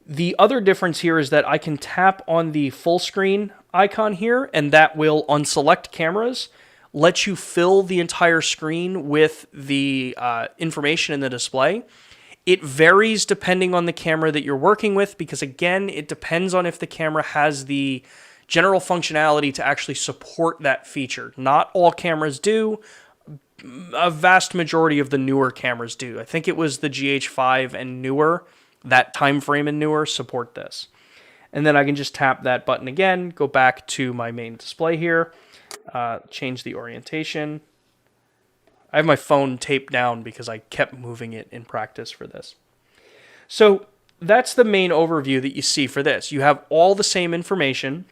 The other difference here is that I can tap on the full screen icon here, and that will, on select cameras, let you fill the entire screen with the information in the display. It varies depending on the camera that you're working with, because again, it depends on if the camera has the general functionality to actually support that feature. Not all cameras do. A vast majority of the newer cameras do. I think it was the GH5 and newer, that time frame and newer, support this. And then I can just tap that button again, go back to my main display here, change the orientation. I have my phone taped down because I kept moving it in practice for this. So that's the main overview that you see for this. You have all the same information,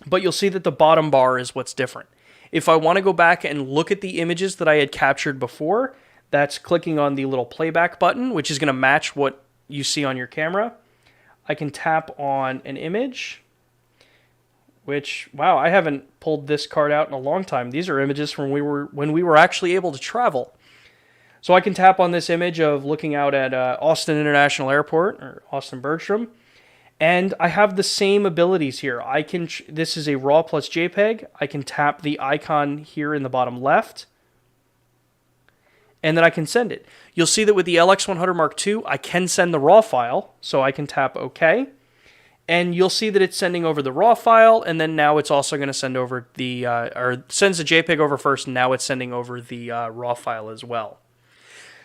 but you'll see that the bottom bar is what's different. If I want to go back and look at the images that I had captured before, that's clicking on the little playback button, which is going to match what you see on your camera. I can tap on an image, which, wow, I haven't pulled this card out in a long time. These are images from when we were actually able to travel. So I can tap on this image of looking out at Austin International Airport, or Austin Bergstrom, and I have the same abilities here. This is a RAW plus JPEG. I can tap the icon here in the bottom left, and then I can send it. You'll see that with the LX100 Mark II, I can send the RAW file, so I can tap OK. And you'll see that it's sending over the RAW file, and then now it's also going to send over or sends the JPEG over first, and now it's sending over the RAW file as well.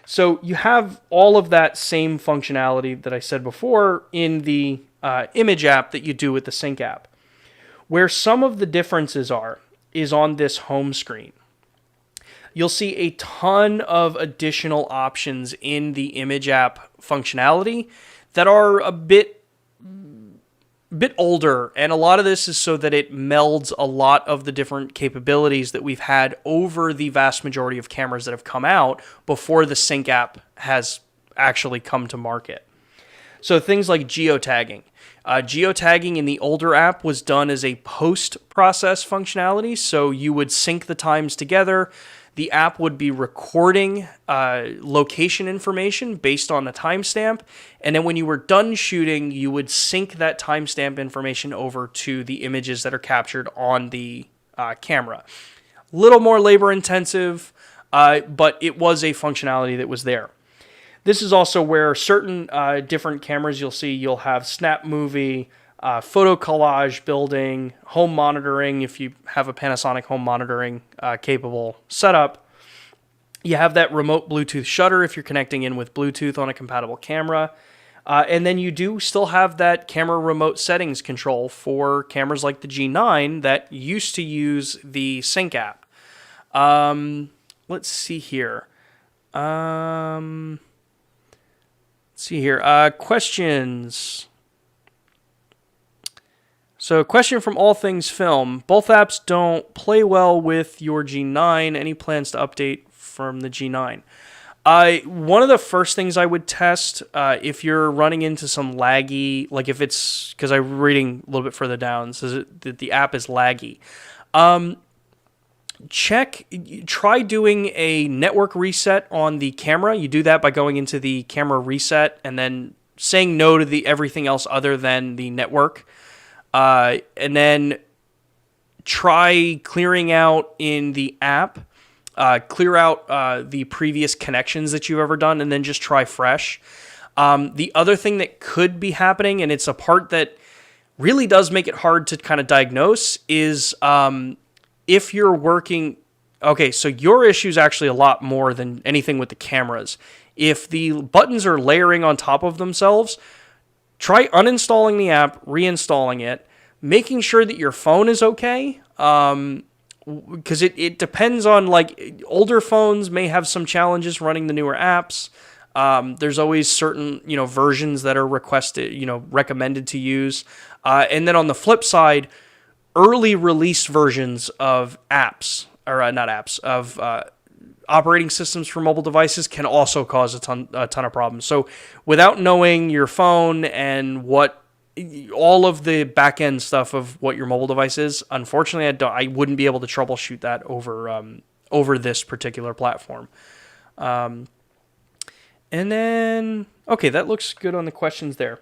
So you have all of that same functionality that I said before in the Image app that you do with the Sync app. Where some of the differences is on this home screen. You'll see a ton of additional options in the Image app functionality that are a bit older, and a lot of this is so that it melds a lot of the different capabilities that we've had over the vast majority of cameras that have come out before the Sync app has actually come to market. So things like Geo Tagging. Geo Tagging in the older app was done as a post-process functionality, so you would sync the times together. The app would be recording location information based on a timestamp, and then when you were done shooting, you would sync that timestamp information over to the images that are captured on the camera. A little more labor-intensive, but it was a functionality that was there. This is also where certain different cameras you'll have snap movie, photo collage building, home monitoring, if you have a Panasonic home monitoring capable setup. You have that remote Bluetooth shutter if you're connecting in with Bluetooth on a compatible camera. And then you do still have that camera remote settings control for cameras like the G9 that used to use the Sync app. Let's see here. Let's see here. Questions. So, question from All Things Film. Both apps don't play well with your G9. Any plans to update from the G9? One of the first things I would test if you're running into some laggy, like if it's, because I'm reading a little bit further down, it says that the app is laggy. Try doing a network reset on the camera. You do that by going into the camera reset and then saying no to the everything else other than the network. And then try clearing out in the app, clear out the previous connections that you've ever done, and then just try fresh. The other thing that could be happening, and it's a part that really does make it hard to kind of diagnose, is if you're working... Okay, so your issue is actually a lot more than anything with the cameras. If the buttons are layering on top of themselves, try uninstalling the app, reinstalling it, making sure that your phone is okay, because it depends on, like, older phones may have some challenges running the newer apps. There's always certain, versions that are recommended to use. And then on the flip side, early release versions of apps, or not apps, of operating systems for mobile devices can also cause a ton of problems. So without knowing your phone and all of the back end stuff of what your mobile device is, unfortunately, I wouldn't be able to troubleshoot that over this particular platform. And then, okay, that looks good on the questions there.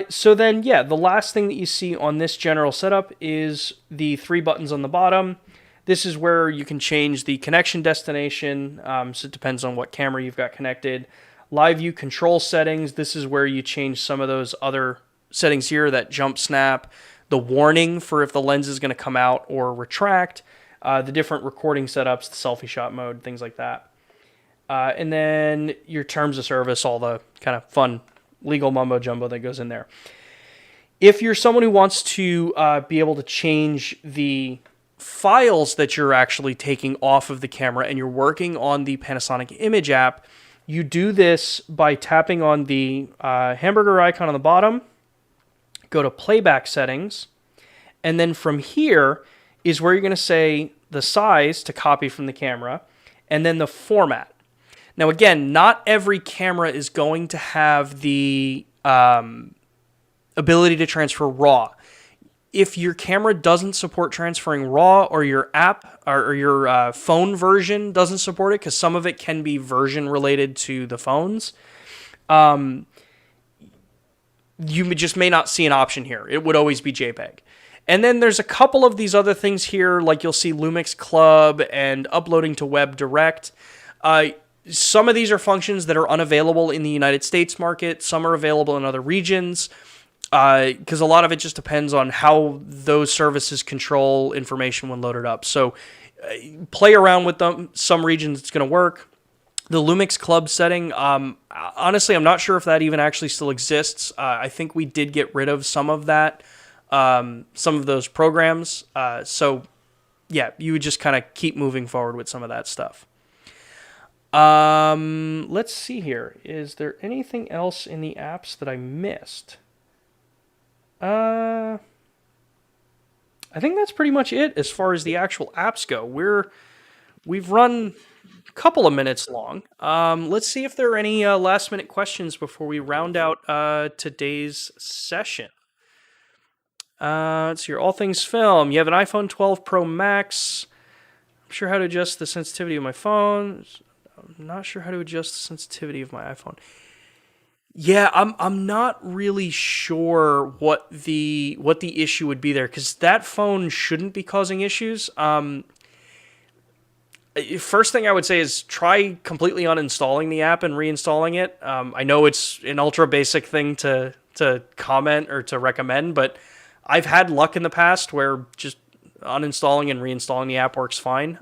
So then, yeah, the last thing that you see on this general setup is the 3 buttons on the bottom. This is where you can change the connection destination, so it depends on what camera you've got connected. Live view control settings, this is where you change some of those other settings here, that jump snap, the warning for if the lens is going to come out or retract, the different recording setups, the selfie shot mode, things like that. And then your terms of service, all the kind of fun legal mumbo jumbo that goes in there. If you're someone who wants to be able to change the files that you're actually taking off of the camera and you're working on the Panasonic Image app, you do this by tapping on the hamburger icon on the bottom, go to Playback settings, and then from here is where you're going to say the size to copy from the camera, and then the format. Now again, not every camera is going to have the ability to transfer RAW. If your camera doesn't support transferring RAW, or your app or your phone version doesn't support it, because some of it can be version related to the phones, you just may not see an option here. It would always be JPEG. And then there's a couple of these other things here, like you'll see Lumix Club and uploading to Web Direct. Some of these are functions that are unavailable in the United States market. Some are available in other regions. Because a lot of it just depends on how those services control information when loaded up. So play around with them. Some regions it's going to work. The Lumix Club setting, honestly, I'm not sure if that even actually still exists. I think we did get rid of some of that, some of those programs. So yeah, you would just kind of keep moving forward with some of that stuff. Let's see here. Is there anything else in the apps that I missed? I think that's pretty much it as far as the actual apps go. We've run a couple of minutes long. Let's see if there are any last minute questions before we round out today's session. Let's see here. All Things Film. You have an iPhone 12 Pro Max. I'm sure how to adjust the sensitivity of my phone. I'm not sure how to adjust the sensitivity of my iPhone. Yeah, I'm not really sure what the issue would be there, because that phone shouldn't be causing issues. First thing I would say is try completely uninstalling the app and reinstalling it. I know it's an ultra basic thing to comment or to recommend, but I've had luck in the past where just uninstalling and reinstalling the app works fine.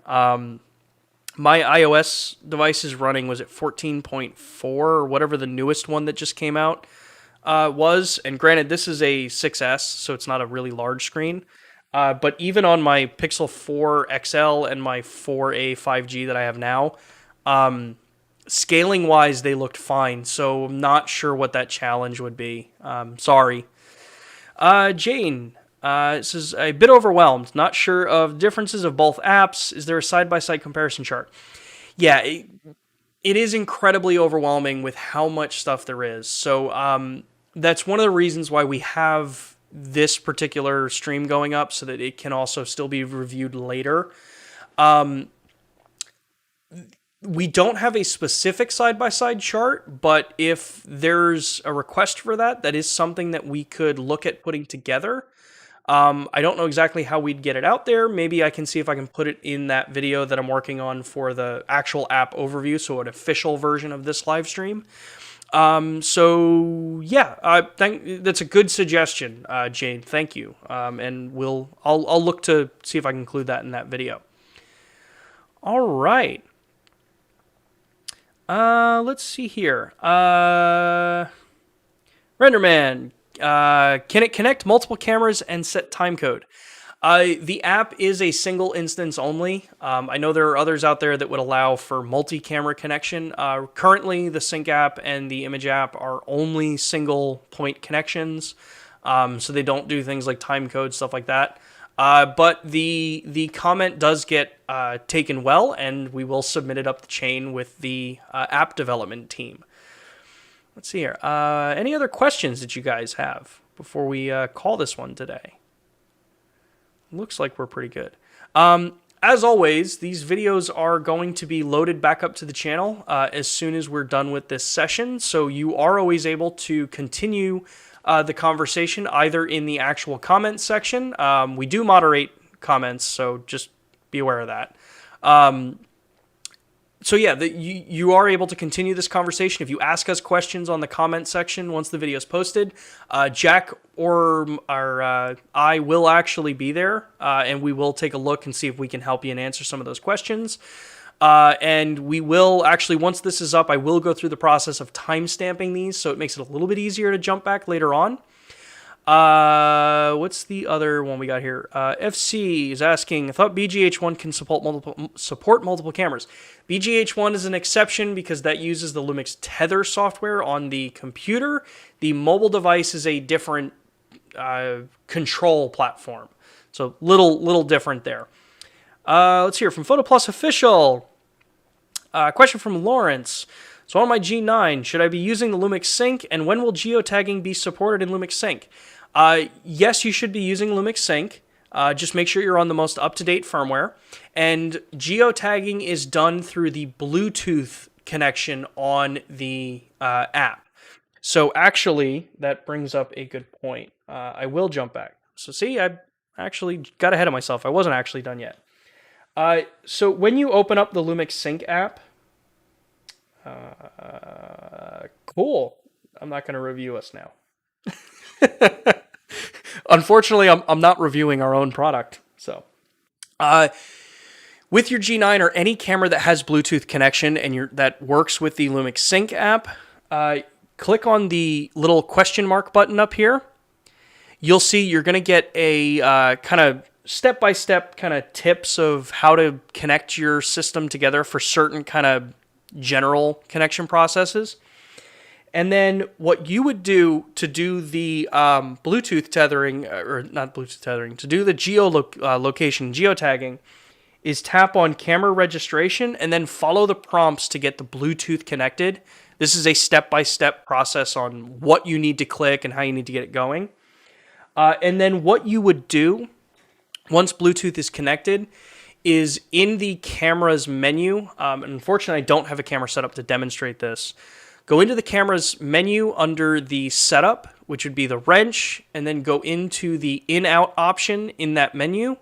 My iOS device is running, was it 14.4 or whatever the newest one that just came out was. And granted, this is a 6S, so it's not a really large screen. But even on my Pixel 4 XL and my 4a 5G that I have now, Scaling wise, they looked fine, so I'm not sure what that challenge would be. Sorry. Jane says, a bit overwhelmed. Not sure of differences of both apps. Is there a side-by-side comparison chart? Yeah, it is incredibly overwhelming with how much stuff there is. So that's one of the reasons why we have this particular stream going up, so that it can also still be reviewed later. We don't have a specific side-by-side chart, but if there's a request for that, that is something that we could look at putting together. I don't know exactly how we'd get it out there. Maybe I can see if I can put it in that video that I'm working on for the actual app overview, so an official version of this live stream. So yeah, that's a good suggestion, Jane. Thank you. And I'll look to see if I can include that in that video. All right. Let's see here. Renderman, can it connect multiple cameras and set timecode? The app is a single instance only. I know there are others out there that would allow for multi-camera connection. Currently, the Sync app and the Image app are only single point connections, so they don't do things like timecode, stuff like that. But the comment does get taken well, and we will submit it up the chain with the app development team. Let's see here. Any other questions that you guys have before we call this one today? Looks like we're pretty good. As always, these videos are going to be loaded back up to the channel as soon as we're done with this session, so you are always able to continue the conversation either in the actual comments section. We do moderate comments, so just be aware of that. So yeah, you are able to continue this conversation. If you ask us questions on the comment section once the video is posted, Jack or I will actually be there, and we will take a look and see if we can help you and answer some of those questions. And we will actually, once this is up, I will go through the process of timestamping these, so it makes it a little bit easier to jump back later on. What's the other one we got here? FC is asking, I thought BGH1 can support multiple cameras. BGH1 is an exception because that uses the Lumix Tether software on the computer. The mobile device is a different control platform, so little different there. Let's hear from Photo Plus Official. Question from Lawrence. So on my G9, should I be using the Lumix Sync, and when will Geo Tagging be supported in Lumix Sync? Yes, you should be using Lumix Sync. Just make sure you're on the most up-to-date firmware. And Geo Tagging is done through the Bluetooth connection on the app. So actually, that brings up a good point. I will jump back. So see, I actually got ahead of myself. I wasn't actually done yet. So when you open up the Lumix Sync app, cool. I'm not going to review us now. Unfortunately, I'm not reviewing our own product. So, with your G9 or any camera that has Bluetooth connection and that works with the Lumix Sync app, click on the little question mark button up here. You'll see you're going to get a kind of step-by-step kind of tips of how to connect your system together for certain kind of general connection processes. And then what you would do to do the Bluetooth tethering, or not Bluetooth tethering, to do the geolocation, geotagging, is tap on camera registration and then follow the prompts to get the Bluetooth connected. This is a step-by-step process on what you need to click and how you need to get it going. And then what you would do once Bluetooth is connected is in the camera's menu. Unfortunately, I don't have a camera set up to demonstrate this. Go into the camera's menu under the setup, which would be the wrench, and then go into the in-out option in that menu.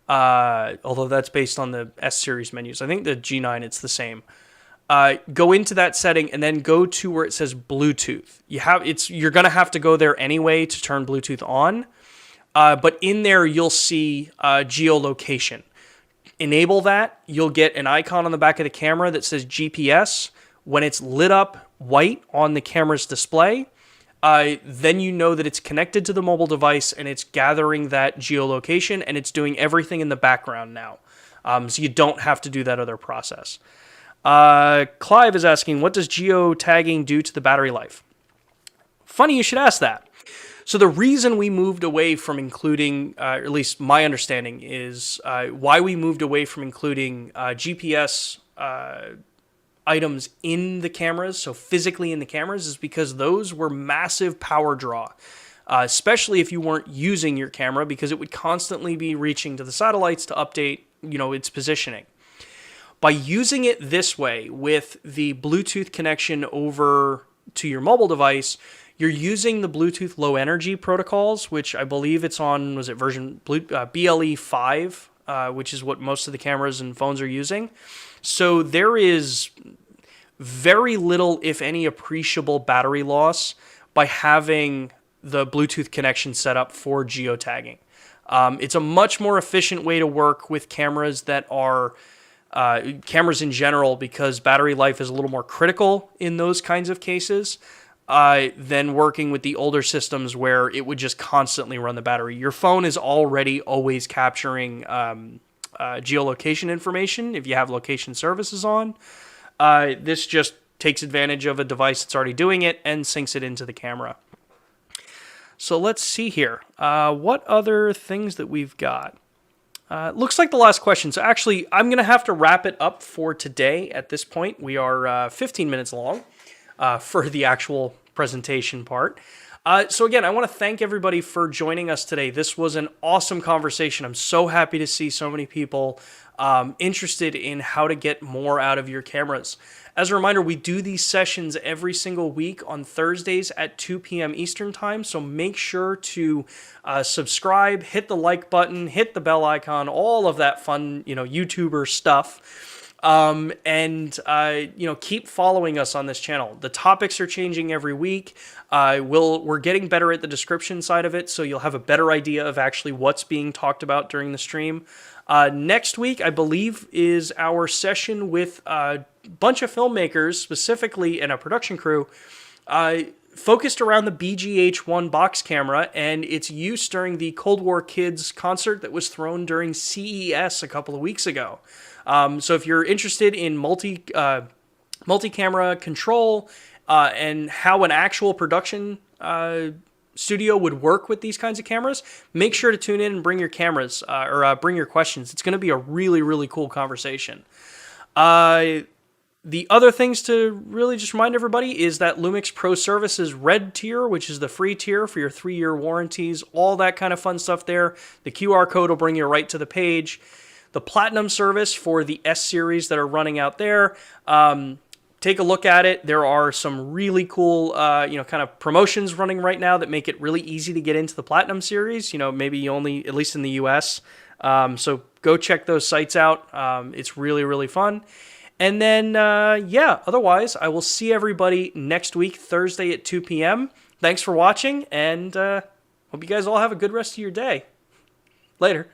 Although that's based on the S-series menus. I think the G9, it's the same. Go into that setting and then go to where it says Bluetooth. You're going to have to go there anyway to turn Bluetooth on. But in there, you'll see geolocation. Enable that. You'll get an icon on the back of the camera that says GPS. When it's lit up white on the camera's display, then you know that it's connected to the mobile device and it's gathering that geolocation and it's doing everything in the background now. So you don't have to do that other process. Clive is asking, what does Geo Tagging do to the battery life? Funny you should ask that. So the reason we moved away from including, or at least my understanding is why we moved away from including GPS items in the cameras, so physically in the cameras, is because those were massive power draw, especially if you weren't using your camera, because it would constantly be reaching to the satellites to update, its positioning. By using it this way with the Bluetooth connection over to your mobile device, you're using the Bluetooth low energy protocols, which I believe it's on, was it version BLE 5, which is what most of the cameras and phones are using. So there is very little, if any, appreciable battery loss by having the Bluetooth connection set up for geotagging. It's a much more efficient way to work with cameras that are cameras in general, because battery life is a little more critical in those kinds of cases than working with the older systems where it would just constantly run the battery. Your phone is already always capturing geolocation information if you have location services on. This just takes advantage of a device that's already doing it and syncs it into the camera. So let's see here. What other things that we've got? Looks like the last question. So actually, I'm going to have to wrap it up for today at this point. We are 15 minutes long for the actual presentation part. So again, I want to thank everybody for joining us today. This was an awesome conversation. I'm so happy to see so many people interested in how to get more out of your cameras. As a reminder, we do these sessions every single week on Thursdays at 2 p.m. Eastern Time, so make sure to subscribe, hit the like button, hit the bell icon, all of that fun, YouTuber stuff. Keep following us on this channel. The topics are changing every week. We're getting better at the description side of it, so you'll have a better idea of actually what's being talked about during the stream. Next week, I believe, is our session with a bunch of filmmakers, specifically, and a production crew, focused around the BGH-1 box camera and its use during the Cold War Kids concert that was thrown during CES a couple of weeks ago. So if you're interested in multi-camera control and how an actual production studio would work with these kinds of cameras, make sure to tune in and bring your cameras or bring your questions. It's going to be a really, really cool conversation. The other things to really just remind everybody is that Lumix Pro Services Red tier, which is the free tier for your 3-year warranties, all that kind of fun stuff there. The QR code will bring you right to the page. The Platinum service for the S series that are running out there. Take a look at it. There are some really cool, kind of promotions running right now that make it really easy to get into the Platinum series. Maybe only, at least in the US. So go check those sites out. It's really, really fun. And then, otherwise, I will see everybody next week, Thursday at 2 p.m. Thanks for watching, and hope you guys all have a good rest of your day. Later.